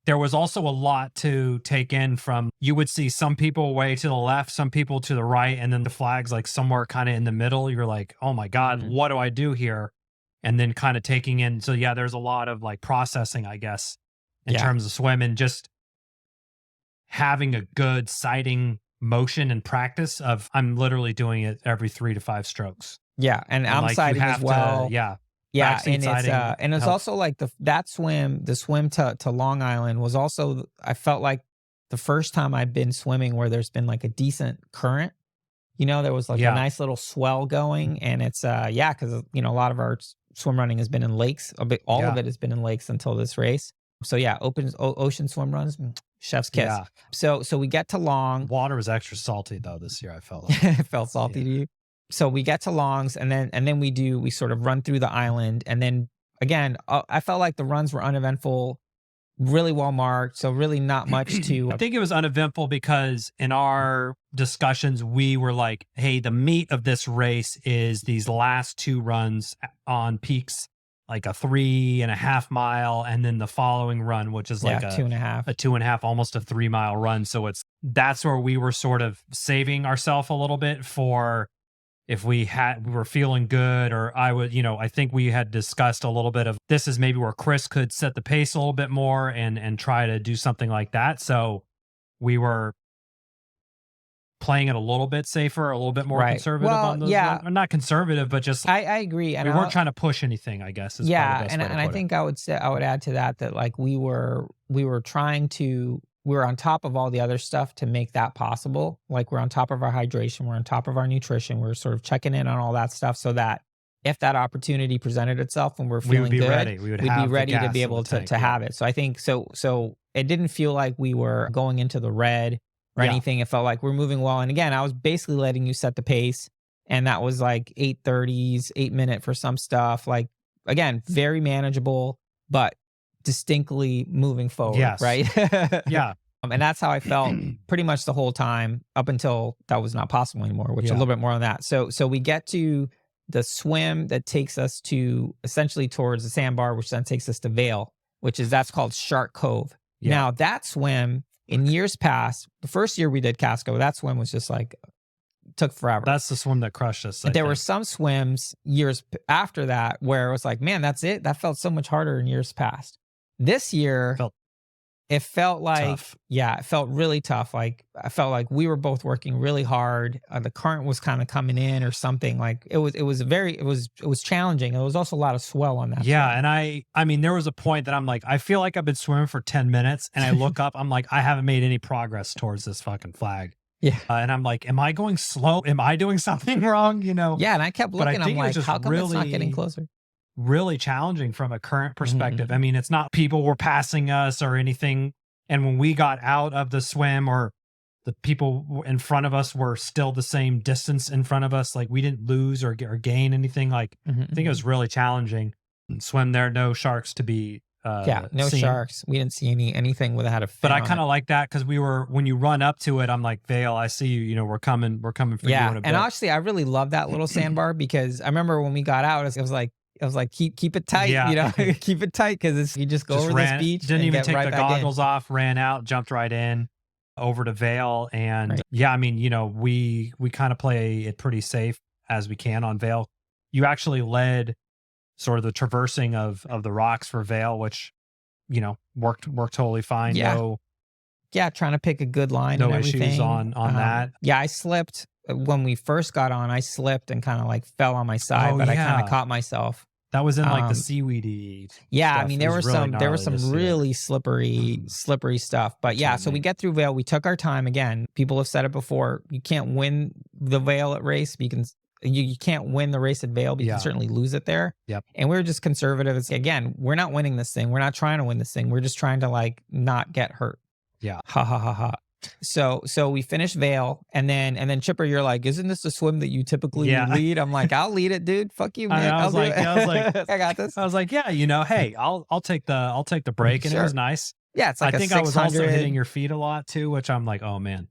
there was also a lot to take in from, you would see some people way to the left, some people to the right, and then the flag's like somewhere kind of in the middle. You're like, oh my God, what do I do here? And then kind of taking in. So yeah, there's a lot of like processing, I guess, in terms of swim, and just having a good sighting motion and practice of, I'm literally doing it every 3 to 5 strokes. Yeah. And I'm like, sighting as well. Yeah. Yeah, and it's also like the swim to Long Island was also, I felt like the first time I've been swimming where there's been like a decent current. There was like a nice little swell going, and it's because a lot of our swim running has been in lakes. All of it has been in lakes until this race. So yeah, ocean swim runs, chef's kiss. Yeah. So we get to Long. Water was extra salty though this year. I felt like it felt salty to you. So we get to Longs, and then we sort of run through the island, and then again, I felt like the runs were uneventful, really well marked. So really not much to. I think it was uneventful because in our discussions we were like, hey, the meat of this race is these last 2 runs on peaks, like a 3.5 mile, and then the following run, which is like a 2.5, almost a 3 mile run. So that's where we were sort of saving ourselves a little bit for. If we were feeling good, or I think we had discussed a little bit of, this is maybe where Chris could set the pace a little bit more and try to do something like that. So we were playing it a little bit safer, a little bit more conservative on those. Yeah. Not conservative, but just, I agree. And we weren't trying to push anything, I guess. Is and I think I would add to that like we were trying to, we were on top of all the other stuff to make that possible. Like we're on top of our hydration, we're on top of our nutrition, we're sort of checking in on all that stuff so that if that opportunity presented itself and we're feeling good, ready. We'd be ready to be able to have it. So I think so it didn't feel like we were going into the red or anything. It felt like we're moving well. And again, I was basically letting you set the pace, and that was like 8:30s, 8 minute for some stuff. Like again, very manageable, but distinctly moving forward, right? Yeah. And that's how I felt pretty much the whole time up until that was not possible anymore, which a little bit more on that. So we get to the swim that takes us to essentially towards the sandbar, which then takes us to Vail, that's called Shark Cove. Yeah. Now that swim in years past, the first year we did Casco, that swim was just like, took forever. That's the swim that crushed us. There were some swims years after that where it was like, man, that's it. That felt so much harder in years past. This year, it felt like, tough. It felt really tough. Like I felt like we were both working really hard. The current was kind of coming in or something. Like it was challenging. It was also a lot of swell on that. Yeah. Swim. And I mean, there was a point that I'm like, I feel like I've been swimming for 10 minutes and I look up, I'm like, I haven't made any progress towards this fucking flag. Yeah. And I'm like, am I going slow? Am I doing something wrong? Yeah. And I kept looking, I'm like, how come it's not getting closer? Really challenging from a current perspective. I mean, it's not people were passing us or anything. And when we got out of the swim or the people in front of us were still the same distance in front of us. Like we didn't lose or gain anything. Like I think it was really challenging. Swim there, no sharks to be no seen. sharks. We didn't see anything with had a fin. But I kind of like that because when you run up to it, I'm like, Vale, I see you. You know, we're coming for you in a bit. And actually, I really love that little sandbar because I remember when we got out, it was like keep it tight, you know, keep it tight because you just go over this beach. Didn't even take right the goggles off, ran out, jumped right in over to Vale. And I mean, you know, we kind of play it pretty safe as we can on Vale. You actually led sort of the traversing of the rocks for Vale, which, you know, worked totally fine. Trying to pick a good line. No and everything. Issues on that. Yeah, I slipped when we first got on. I slipped and kind of like fell on my side, but I kind of caught myself. That was in like the seaweedy. Yeah, stuff. I mean there were some really slippery stuff. But yeah, so we get through Vale. We took our time again. People have said it before. You can't win the Vale at race. You can't win the race at Vale, but you can certainly lose it there. Yep. And we're just conservative. Again, we're not winning this thing. We're not trying to win this thing. We're just trying to like not get hurt. Yeah. Ha ha ha ha. So we finished Vale, and then Chipper, you're like, isn't this a swim that you typically lead? I'm like, I'll lead it, dude. Fuck you, man. I was like, I got this. I was like, yeah, you know, hey, I'll take the break, and it was nice. Yeah, it's like I think I was also hitting your feet a lot too, which I'm like, oh man,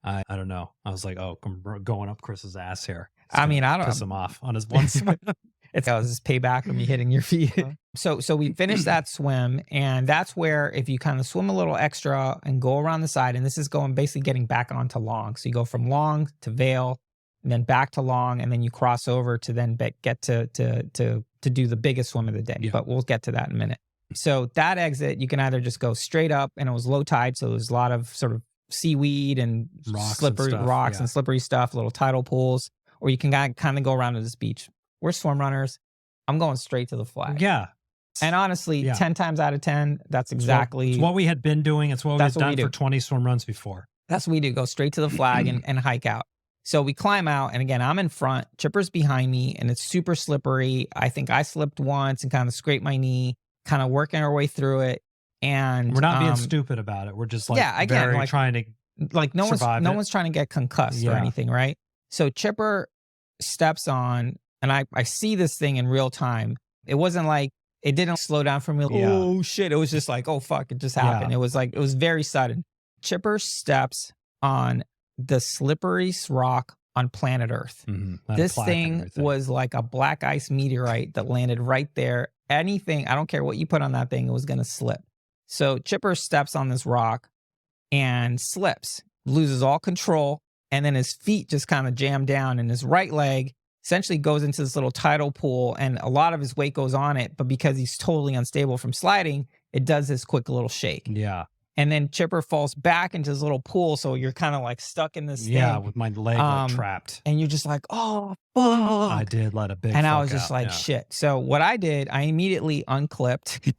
I don't know. I was like, oh, I'm going up Chris's ass here. I mean, I don't piss him off on his one swim. It's this payback of me hitting your feet. So we finished that swim, and that's where if you kind of swim a little extra and go around the side, and this is basically getting back onto long. So you go from long to Vale, and then back to long, and then you cross over to then get to do the biggest swim of the day. Yeah. But we'll get to that in a minute. So that exit, you can either just go straight up, and it was low tide, so there's a lot of sort of seaweed and slippery rocks and slippery stuff, little tidal pools, or you can kind of go around to this beach. We're swim runners. I'm going straight to the flag. Yeah. And honestly, 10 times out of 10, that's exactly... It's what we had been doing. It's what we've done for 20 swim runs before. That's what we do. Go straight to the flag and hike out. So we climb out, and again, I'm in front. Chipper's behind me, and it's super slippery. I think I slipped once and kind of scraped my knee, kind of working our way through it. And we're not being stupid about it. We're just like trying to like no one's trying to get concussed or anything, right? So Chipper steps on, and I see this thing in real time. It wasn't like, it didn't slow down for me. Oh shit. It was just like, oh fuck, it just happened. It was like, it was very sudden. Chipper steps on the slipperiest rock on planet Earth. This thing was like a black ice meteorite that landed right there. Anything, I don't care what you put on that thing, it was going to slip. So Chipper steps on this rock and slips, loses all control. And then his feet just kind of jam down, and his right leg essentially goes into this little tidal pool, and a lot of his weight goes on it. But because he's totally unstable from sliding, it does this quick little shake. Yeah. And then Chipper falls back into his little pool. So you're kind of like stuck in this thing. Yeah, with my leg like trapped. And you're just like, oh, fuck. I did let a big And I was just like, shit. So what I did, I immediately unclipped.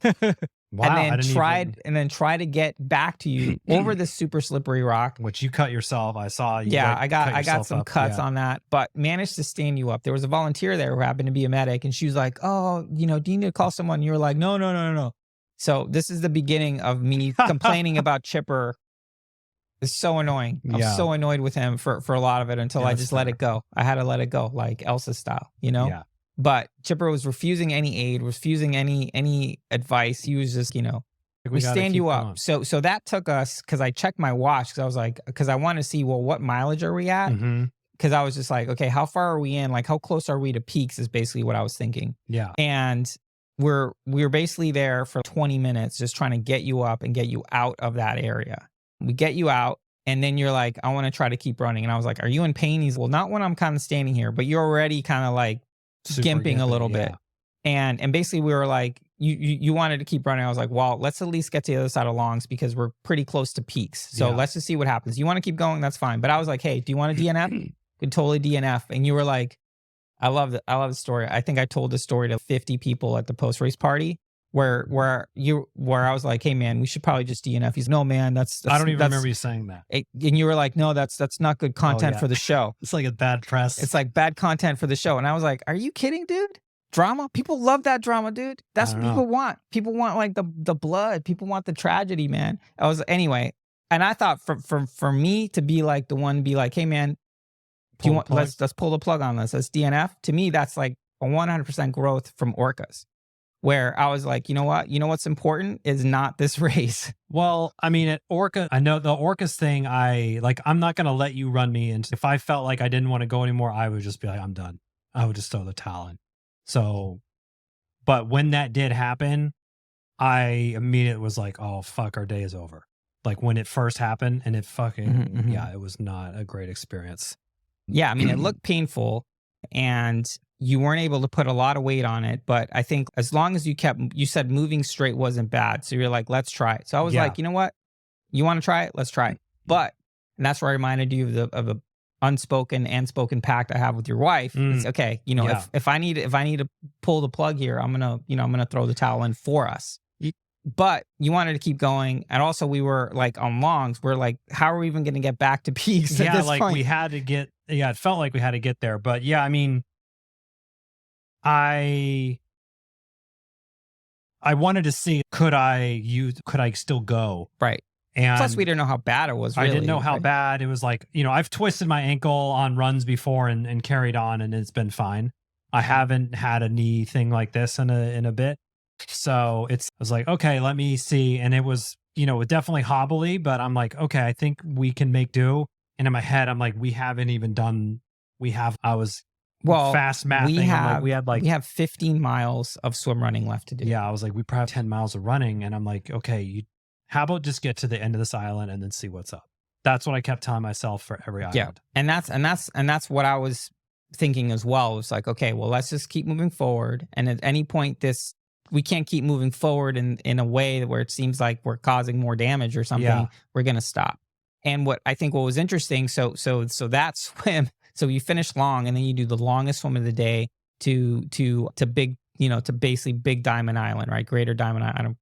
Wow, and then tried to get back to you over this super slippery rock. Which you cut yourself. I saw you. Yeah, I got some cuts on that, but managed to stand you up. There was a volunteer there who happened to be a medic, and she was like, oh, you know, do you need to call someone? And you were like, no. So this is the beginning of me complaining about Chipper. It's so annoying. I'm so annoyed with him for a lot of it until I just let it go. I had to let it go, like Elsa style, you know? Yeah. But Chipper was refusing any aid, refusing any advice. He was just, you know, we stand you up. So that took us, because I checked my watch, because I was like, because I want to see, well, what mileage are we at? Because I was just like, okay, how far are we in? Like, how close are we to peaks is basically what I was thinking. Yeah. And we're basically there for 20 minutes just trying to get you up and get you out of that area. We get you out, and then you're like, I want to try to keep running. And I was like, are you in pain? He's, well, not when I'm kind of standing here, but you're already kind of like gimping a little bit. And basically we were like, you wanted to keep running. I was like, well, let's at least get to the other side of Longs because we're pretty close to peaks. So let's just see what happens. You want to keep going? That's fine. But I was like, hey, do you want to DNF? Could totally DNF. And you were like, I love the story. I think I told this story to 50 people at the post-race party where I was like, hey man, we should probably just DNF. He's, no man, that's I don't even remember you saying that. And you were like, no, that's not good content for the show. It's like a bad press. It's like bad content for the show. And I was like, are you kidding, dude? Drama? People love that drama, dude. That's what people want. People want like the blood. People want the tragedy, man. Anyway, And I thought for me to be like the one, be like, hey man, do you want, let's pull the plug on this. Let's DNF. To me, that's like a 100% growth from orcas, where I was like, you know what? You know what's important is not this race. Well, I mean, at Orca, I know the Orcas thing, I'm not going to let you run me. And if I felt like I didn't want to go anymore, I would just be like, I'm done. I would just throw the towel in. So, but when that did happen, I immediately was like, oh, fuck, our day is over. Like when it first happened and it fucking, yeah, it was not a great experience. Yeah, I mean, it looked painful and you weren't able to put a lot of weight on it. But I think as long as you said moving straight wasn't bad. So you're like, let's try it. So I was like, you know what? You want to try it? Let's try it. But, and that's where I reminded you of a unspoken and spoken pact I have with your wife. It's okay. You know, if I need to pull the plug here, I'm going to throw the towel in for us. But you wanted to keep going. And also we were like on longs. We're like, how are we even going to get back to peaks at this point? We had to get, it felt like we had to get there. But yeah, I mean, I wanted to see, could I still go? Right. And plus we didn't know how bad it was. Really, I didn't know how bad it was. Like, I've twisted my ankle on runs before and carried on and it's been fine. I haven't had a knee thing like this in a bit. So I was like, okay, let me see. And it was, definitely hobbly, but I'm like, okay, I think we can make do. And in my head, I'm like, I was fast mathing. We have 15 miles of swim running left to do. Yeah. I was like, we probably have 10 miles of running. And I'm like, okay, how about just get to the end of this island and then see what's up? That's what I kept telling myself for every island. Yeah. And that's what I was thinking as well. It was like, okay, well, let's just keep moving forward. And at any point we can't keep moving forward in a way where it seems like we're causing more damage or something. Yeah. We're going to stop. And what was interesting, so that swim, so you finish long and then you do the longest swim of the day to big, to basically Big Diamond Island, right? Greater Diamond Island.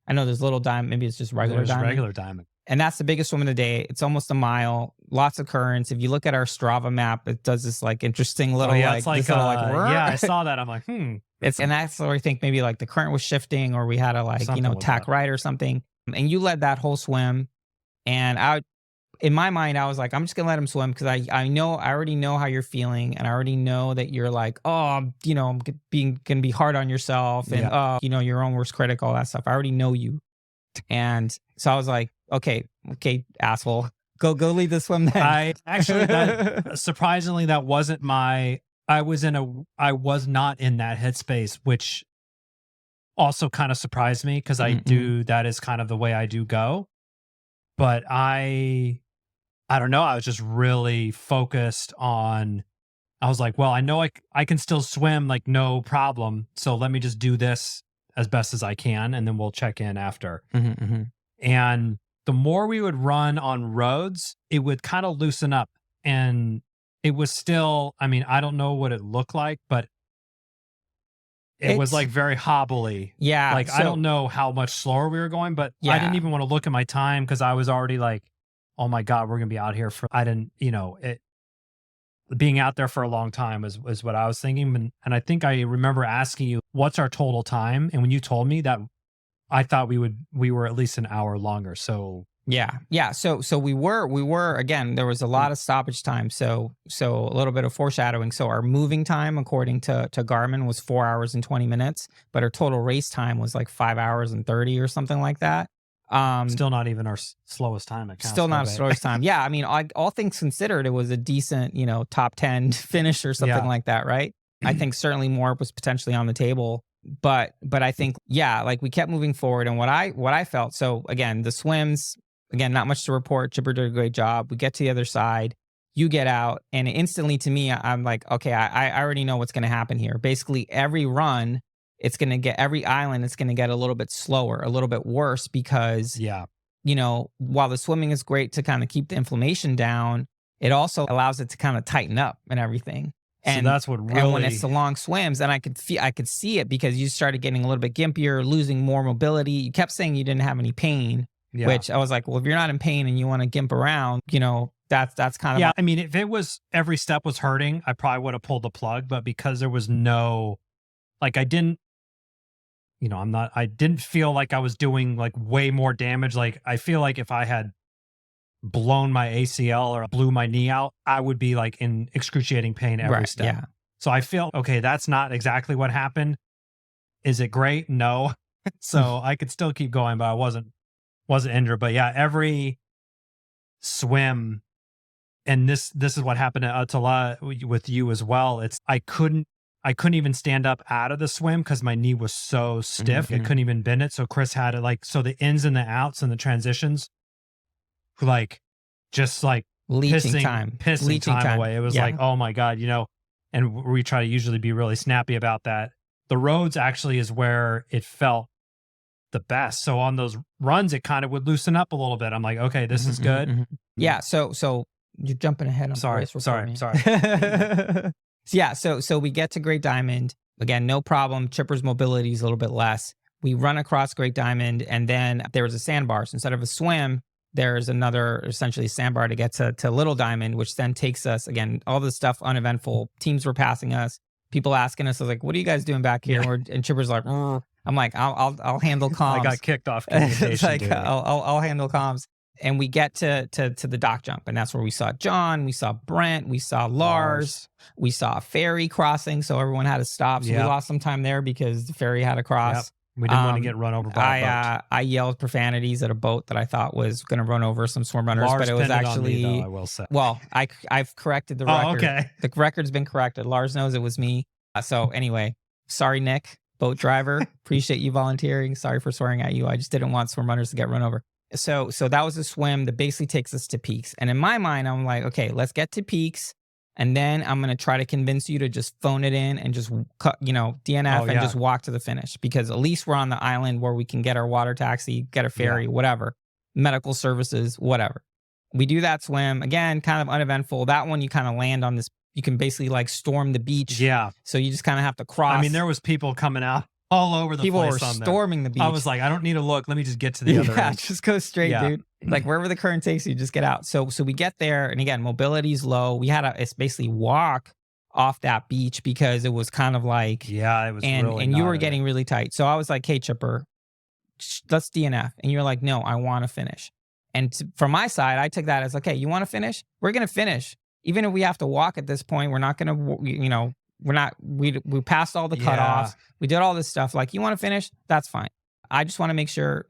I know there's Little Diamond, maybe it's just regular diamond. Regular diamond. And that's the biggest swim of the day. It's almost a mile, lots of currents. If you look at our Strava map, it does this like interesting little yeah, I saw that. I'm like, and that's where I think maybe like the current was shifting or we had to tack right or something. And you led that whole swim. And in my mind, I was like, I'm just going to let him swim because I already know how you're feeling. And I already know that you're like, oh, I'm going to be hard on yourself and, your own worst critic, all that stuff. I already know you. And so I was like, okay, asshole, go lead the swim then. Surprisingly, that wasn't I was not in that headspace, which also kind of surprised me because that is kind of the way I do go. But I don't know. I was just really focused on, I was like, well, I know I can still swim, like no problem. So let me just do this as best as I can. And then we'll check in after. And the more we would run on roads, it would kind of loosen up. And it was still, I mean, I don't know what it looked like, but it was like very hobbly. Yeah. Like, I don't know how much slower we were going, but I didn't even want to look at my time because I was already like, oh my God, we're going to be out here being out there for a long time is what I was thinking. And I think I remember asking you, what's our total time? And when you told me that, I thought we were at least an hour longer. So yeah. So we were again, there was a lot of stoppage time. So a little bit of foreshadowing. So our moving time, according to Garmin, was 4 hours and 20 minutes, but our total race time was like 5 hours and 30 or something like that. Still not even our slowest time. Still not our slowest time. Yeah. I mean, all things considered, it was a decent, top 10 finish or something like that. Right. I think certainly more was potentially on the table. But I think, like we kept moving forward. And what I felt, so again, the swims, again, not much to report. Chipper did a great job. We get to the other side, you get out, and instantly to me, I'm like, okay, I already know what's going to happen here. Basically, every run, every island, it's going to get a little bit slower, a little bit worse because, while the swimming is great to kind of keep the inflammation down, it also allows it to kind of tighten up and everything. And so that's what really. And when it's the long swims, and I could see it because you started getting a little bit gimpier, losing more mobility. You kept saying you didn't have any pain, which I was like, well, if you're not in pain and you want to gimp around, that's kind of. Yeah, I mean, if it was every step was hurting, I probably would have pulled the plug. But because there was no, like, I didn't feel like I was doing like way more damage. Like, I feel like if I had blown my ACL or blew my knee out, I would be like in excruciating pain every step. Yeah. So I feel, okay, that's not exactly what happened. Is it great? No. So I could still keep going, but I wasn't injured. But yeah, every swim, and this is what happened at Ötillö with you as well. It's I couldn't even stand up out of the swim because my knee was so stiff. I couldn't even bend it. So Chris had it like, so the ins and the outs and the transitions, like just like Leeching time away. It was like, oh my God, and we try to usually be really snappy about that. The roads actually is where it felt the best. So on those runs, it kind of would loosen up a little bit. I'm like, okay, this is good. Yeah. So you're jumping ahead. I'm sorry. So we get to Great Diamond. Again, no problem. Chipper's mobility is a little bit less. We run across Great Diamond, and then there was a sandbar. So instead of a swim, there's another essentially sandbar to get to Little Diamond, which then takes us, again, all this stuff uneventful. Teams were passing us. People asking us, I was like, what are you guys doing back here? Yeah. And Chipper's like, I'm like, I'll handle comms. I got kicked off communication. It's like, I'll handle comms. And we get to the dock jump, and that's where we saw John, we saw Brent, we saw Lars, we saw a ferry crossing, so everyone had to stop. So we lost some time there because the ferry had to cross. Yep. We didn't want to get run over by a boat. I yelled profanities at a boat that I thought was going to run over some swim runners, Lars but it was actually, on me, though, I will say. Well, I've corrected the record. Oh, okay. The record's been corrected. Lars knows it was me. So anyway, sorry, Nick, boat driver. Appreciate you volunteering. Sorry for swearing at you. I just didn't want swim runners to get run over. So that was a swim that basically takes us to Peaks. And in my mind, I'm like, okay, let's get to Peaks. And then I'm going to try to convince you to just phone it in and just, DNF and just walk to the finish. Because at least we're on the island where we can get our water taxi, get a ferry, whatever, medical services, whatever. We do that swim. Again, kind of uneventful. That one, you kind of land on this, you can basically like storm the beach. Yeah. So you just kind of have to cross. I mean, there was people coming out all over the place. People were storming the beach. I was like, I don't need to look. Let me just get to the other end. Yeah, just go straight, dude. Like wherever the current takes you, just get out. So we get there, and again, mobility's low. We had to basically walk off that beach because it was kind of like, it was really, and you were getting really tight. So I was like, hey, Chipper, let's DNF. And you're like, no, I want to finish. And from my side, I took that as, okay, you want to finish? We're going to finish. Even if we have to walk at this point, we're not going to, we passed all the cutoffs. We did all this stuff. Like, you want to finish? That's fine. I just want to make sure,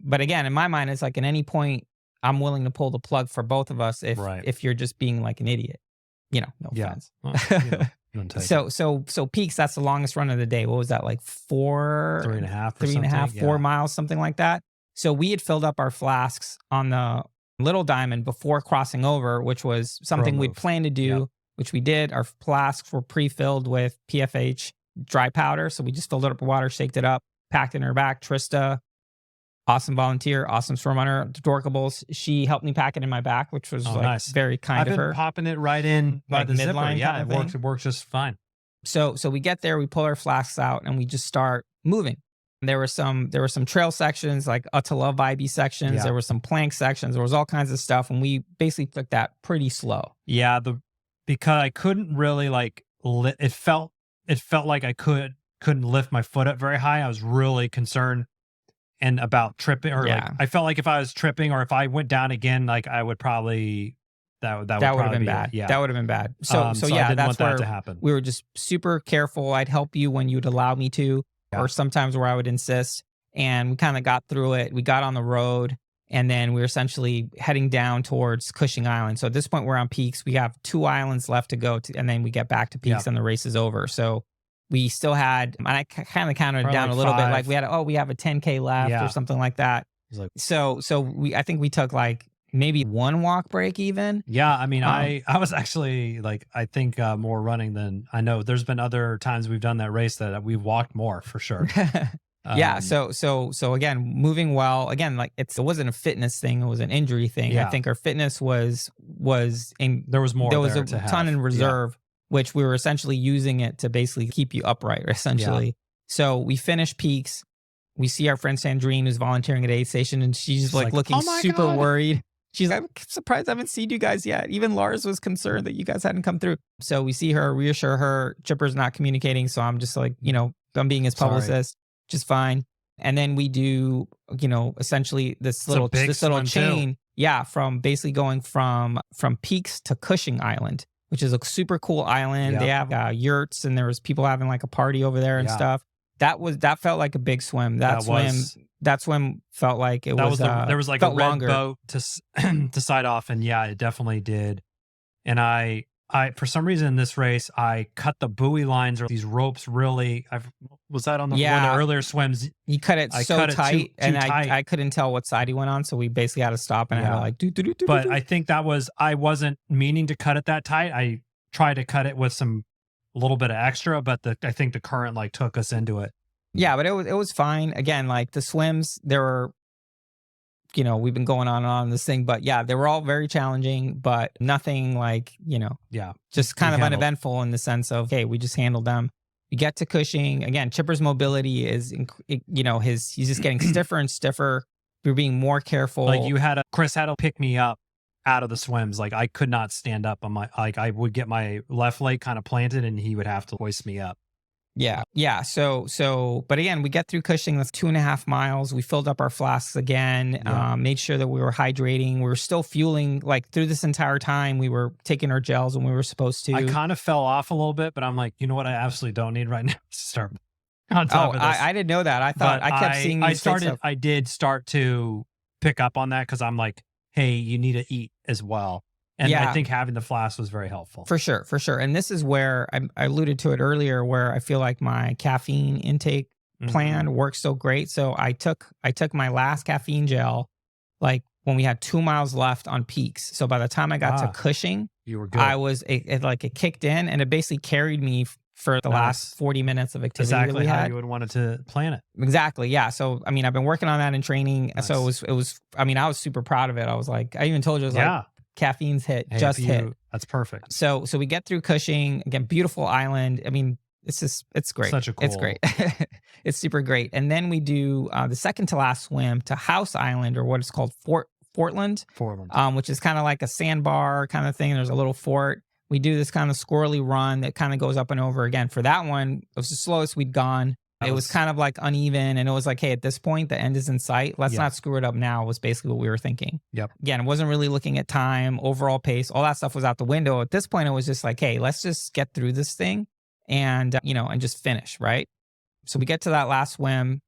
but again, in my mind, it's like at any point, I'm willing to pull the plug for both of us if you're just being like an idiot, no offense. Well, so Peaks, that's the longest run of the day. What was that, like 4 miles, something like that. So we had filled up our flasks on the Little Diamond before crossing over, which was something we'd planned to do, which we did. Our flasks were pre-filled with PFH dry powder. So we just filled it up with water, shaked it up, packed it in her back. Trista, awesome volunteer, awesome swim runner, Dorkables. She helped me pack it in my back, which was nice. Very kind of her. I've been popping it right in by the zipper. Yeah, it works just fine. So we get there, we pull our flasks out, and we just start moving. There were some trail sections, like Ötillö vibey sections. Yeah. There were some plank sections. There was all kinds of stuff, and we basically took that pretty slow. Yeah, because I couldn't really it felt like I couldn't lift my foot up very high. I was really concerned about tripping, or I felt like if I was tripping or if I went down again, like I would probably that would have been bad. Yeah, that would have been bad. So I didn't want that to happen. We were just super careful. I'd help you when you'd allow me to. Or sometimes where I would insist, and we kind of got through it. We got on the road, and then we were essentially heading down towards Cushing Island. So at this point, we're on Peaks. We have 2 islands left to go to, and then we get back to Peaks and the race is over. So we still had, and I kind of counted it down a little bit. Like we have a 10K left or something like that. So I think we took like maybe 1 walk break even. Yeah, I mean, I was actually I think more running than I know. There's been other times we've done that race that we've walked more for sure. So again, moving well. Again, it wasn't a fitness thing; it was an injury thing. I think our fitness was in. There was more. There was a ton in reserve, which we were essentially using it to basically keep you upright. Essentially, so we finished Peaks. We see our friend Sandrine, who's volunteering at aid station, and she's looking super worried. She's like, I'm surprised I haven't seen you guys yet. Even Lars was concerned that you guys hadn't come through. So we see her, reassure her. Chipper's not communicating. So I'm just like, I'm being his publicist, just fine. And then we do, essentially this little chain. Yeah, from basically going from Peaks to Cushing Island, which is a super cool island. Yep. They have yurts, and there was people having like a party over there and Yeah. stuff. That felt like a big swim. That swim felt like it was. There was like a felt red longer. boat to side off, and yeah, it definitely did. And I for some reason in this race, I cut the buoy lines or these ropes really. Was that on one of the earlier swims? You cut it so tight, and I couldn't tell what side he went on, so we basically had to stop and I had to like do. But I think I wasn't meaning to cut it that tight. I tried to cut it with a little bit of extra, but I think the current like took us into it. Yeah, but it was fine. Again, like the swims, there were, we've been going on and on this thing, but yeah, they were all very challenging, but nothing like, just kind of uneventful in the sense of, hey, we just handled them. You get to Cushing. Again, Chipper's mobility is, he's just getting stiffer and stiffer. We're being more careful. Like Chris had to pick me up out of the swims. Like I could not stand up on I would get my left leg kind of planted and he would have to hoist me up. Yeah. Yeah. So, but again, we get through Cushing. That's 2.5 miles. We filled up our flasks again, made sure that we were hydrating. We were still fueling like through this entire time. We were taking our gels when we were supposed to. I kind of fell off a little bit, but I'm like, you know what? I absolutely don't need right now to start on top of this. I didn't know that. I thought I kept seeing you. I did start to pick up on that because I'm like, hey, you need to eat as well. And I think having the flask was very helpful. For sure. And this is where I alluded to it earlier, where I feel like my caffeine intake plan works so great. So I took my last caffeine gel, like when we had 2 miles left on Peaks. So by the time I got to Cushing, you were good. I was, it kicked in and it basically carried me for the last 40 minutes of activity. Exactly how you would want it to plan it. Exactly. Yeah. So, I mean, I've been working on that in training. Nice. So it was, I mean, I was super proud of it. I was like, I even told you, I was like, caffeine's hit, hit. That's perfect. So we get through Cushing, again, beautiful island. I mean, it's great. It's great. It's super great. And then we do the second to last swim to House Island, or what is called Fortland, which is kind of like a sandbar kind of thing. There's a little fort. We do this kind of squirrely run that kind of goes up and over again. For that one, it was the slowest we'd gone. It was kind of like uneven, and it was like, hey, at this point, the end is in sight. Let's not screw it up now, was basically what we were thinking. Yep. Again, it wasn't really looking at time, overall pace, all that stuff was out the window. At this point, it was just like, hey, let's just get through this thing and, and just finish, right? So we get to that last swim,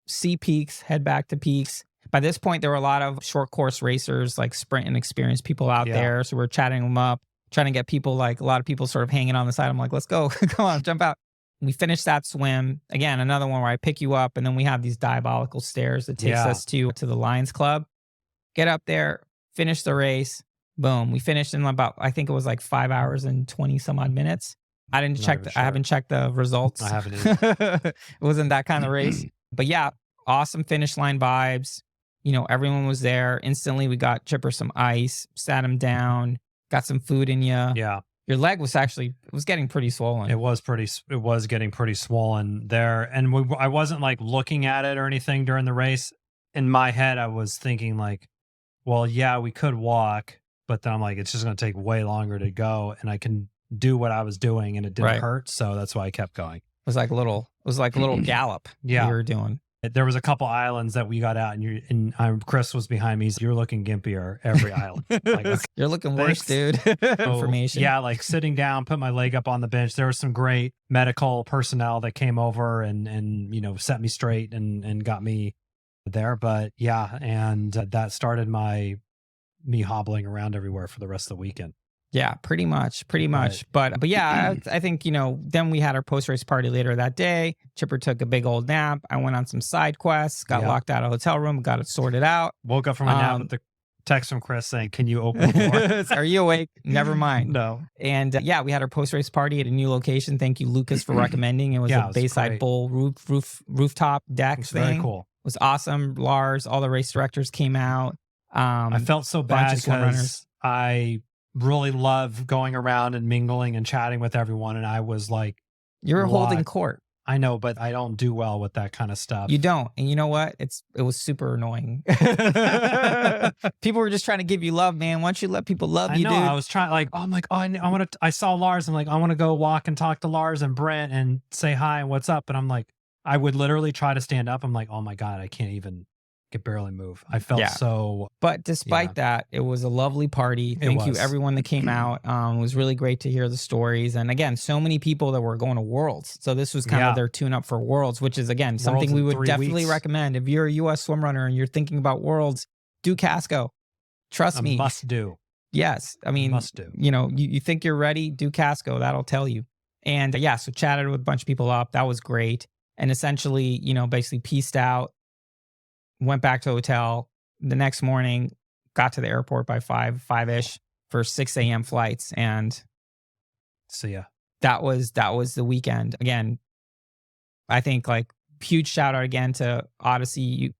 see Peaks, head back to Peaks. By this point, there were a lot of short course racers, like sprint and experienced people out there. So we're chatting them up, trying to get people, like a lot of people sort of hanging on the side. I'm like, let's go, come on, jump out. We finished that swim. Again, another one where I pick you up, and then we have these diabolical stairs that takes us to the Lions Club. Get up there, finish the race. Boom. We finished in about, I think it was like 5 hours and 20 some odd minutes. I haven't checked the results. I haven't either. It wasn't that kind of race. But yeah, awesome finish line vibes. Everyone was there. Instantly, we got Chipper some ice, sat him down, got some food in you. Yeah. Your leg was getting pretty swollen. It was getting pretty swollen there. And I wasn't like looking at it or anything during the race. In my head, I was thinking like, well, yeah, we could walk, but then I'm like, it's just going to take way longer to go. And I can do what I was doing and it didn't hurt. So that's why I kept going. It was like a little gallop you were doing. There was a couple islands that we got out, and Chris was behind me. You're looking gimpier every island. Like, okay, you're looking worse, dude. Information. Yeah, like sitting down, put my leg up on the bench. There was some great medical personnel that came over and set me straight and got me there. But yeah, and that started me hobbling around everywhere for the rest of the weekend. Yeah, pretty much. But yeah, I think, then we had our post-race party later that day. Chipper took a big old nap. I went on some side quests, got locked out of a hotel room, got it sorted out. Woke up from a nap with the text from Chris saying, can you open the door? Are you awake? Never mind. No. And we had our post-race party at a new location. Thank you, Lucas, for recommending. It was a Bayside Bowl rooftop deck thing. Very cool. It was awesome. Lars, all the race directors came out. I felt so bad because I really love going around and mingling and chatting with everyone. And I was like, you're holding court. I know, but I don't do well with that kind of stuff. You don't. And you know what? It was super annoying. People were just trying to give you love, man. Why don't you let people love you, dude? I was trying, I saw Lars. I'm like, I want to go walk and talk to Lars and Brent and say hi and what's up. And I'm like, I would literally try to stand up. I'm like, oh my God, I can't even could barely move. I felt But despite that, it was a lovely party. Thank you, everyone that came out. It was really great to hear the stories. And again, so many people that were going to Worlds. So this was kind of their tune-up for Worlds, which is, again, something we would definitely recommend. If you're a U.S. swim runner and you're thinking about Worlds, do Casco. Trust me. Must do. Yes. I mean, must do. You think you're ready, do Casco. That'll tell you. And so chatted with a bunch of people up. That was great. And essentially, basically pieced out, went back to the hotel. The next morning, got to the airport by 5-ish for 6 a.m. flights. And see ya. That was the weekend. Again, I think huge shout out again to Odyssey.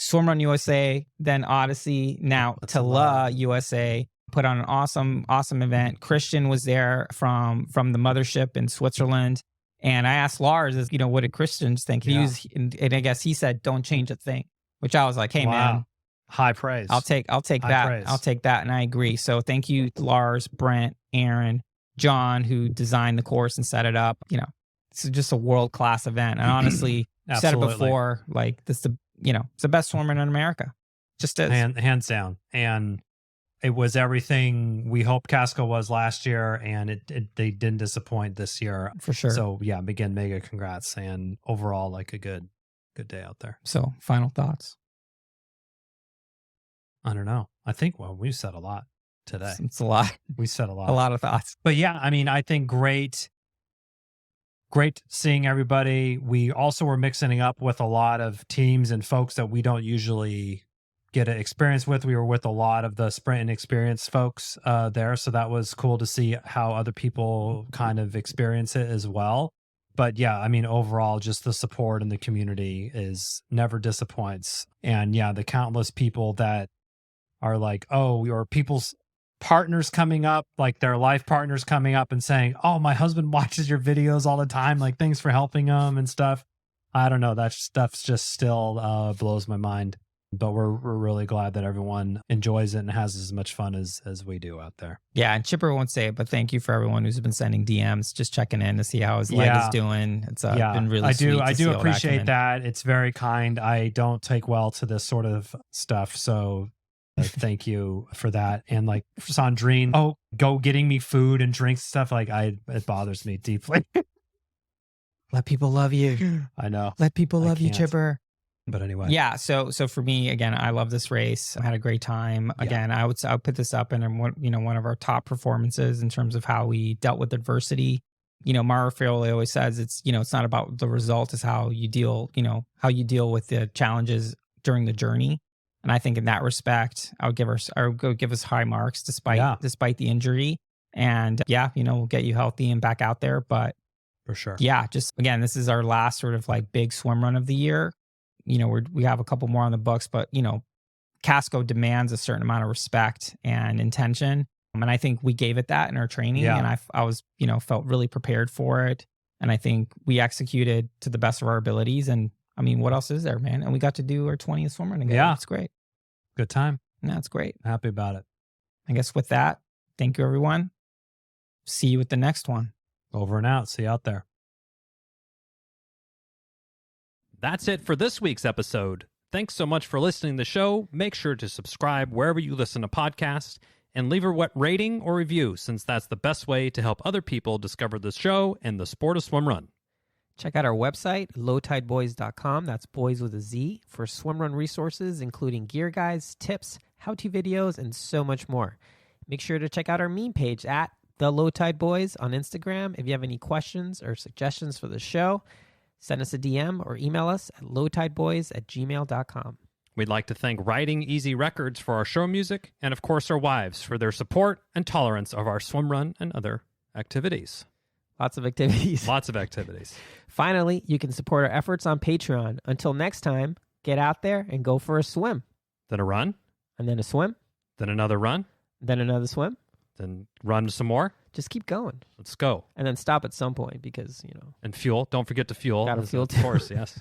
Swimrun USA, then Odyssey, now Ötillö USA. Put on an awesome event. Christian was there from the mothership in Switzerland. And I asked Lars, what did Christian think? And I guess he said, don't change a thing, which I was like, hey, man. High praise. I'll take that. Praise. I'll take that. And I agree. So thank you, Lars, Brent, Aaron, John, who designed the course and set it up. It's just a world-class event. And honestly, said it before, this it's the best swimmer in America. Just is. Hands down. And it was everything we hoped Casco was last year, and they didn't disappoint this year. For sure. So yeah, again, mega congrats, and overall a good day out there. So final thoughts. I don't know. I think we said a lot today. It's a lot. We said a lot. A lot of thoughts. But yeah, I mean, I think great seeing everybody. We also were mixing up with a lot of teams and folks that we don't usually get an experience with. We were with a lot of the sprint and experience folks there. So that was cool to see how other people kind of experience it as well. But yeah, I mean, overall, just the support in the community is never disappoints. And yeah, the countless people that are like, or people's partners coming up, like their life partners coming up and saying, oh, my husband watches your videos all the time. Like, thanks for helping him and stuff. I don't know. That stuff's just still blows my mind. But we're really glad that everyone enjoys it and has as much fun as we do out there. Yeah, and Chipper won't say it, but thank you for everyone who's been sending DMs, just checking in to see how his leg is doing. It's been really sweet. I do appreciate that. It's very kind. I don't take well to this sort of stuff, so thank you for that. And like Sandrine, go getting me food and drinks stuff. It bothers me deeply. Let people love you. I know. Let people love you, Chipper. But anyway, yeah. So for me, again, I love this race. I had a great time. Again, I would put this up in one of our top performances in terms of how we dealt with adversity. Mara Fiorelli always says it's not about the result, it's how you deal. How you deal with the challenges during the journey. And I think in that respect, I would give us high marks despite the injury. And we'll get you healthy and back out there. But for sure, just again, this is our last sort of big swim run of the year. We have a couple more on the books, but, Casco demands a certain amount of respect and intention. And I think we gave it that in our training. And I was, felt really prepared for it. And I think we executed to the best of our abilities. And I mean, what else is there, man? And we got to do our 20th swim run again. Yeah. It's great. Good time. Yeah, it's great. Happy about it. I guess with that, thank you, everyone. See you at the next one. Over and out. See you out there. That's it for this week's episode. Thanks so much for listening to the show. Make sure to subscribe wherever you listen to podcasts and leave a rating or review, since that's the best way to help other people discover the show and the sport of swim run. Check out our website, lowtideboys.com. That's boys with a Z, for swim run resources, including gear guides, tips, how-to videos, and so much more. Make sure to check out our meme page at The Low Tide Boys on Instagram. If you have any questions or suggestions for the show, send us a DM or email us at lowtideboys@gmail.com. We'd like to thank Riding Easy Records for our show music, and of course our wives for their support and tolerance of our swim run and other activities. Lots of activities. Lots of activities. Finally, you can support our efforts on Patreon. Until next time, get out there and go for a swim. Then a run. And then a swim. Then another run. Then another swim. Then run some more. Just keep going. Let's go. And then stop at some point because, And fuel. Don't forget to fuel. Gotta fuel too. Of course, yes.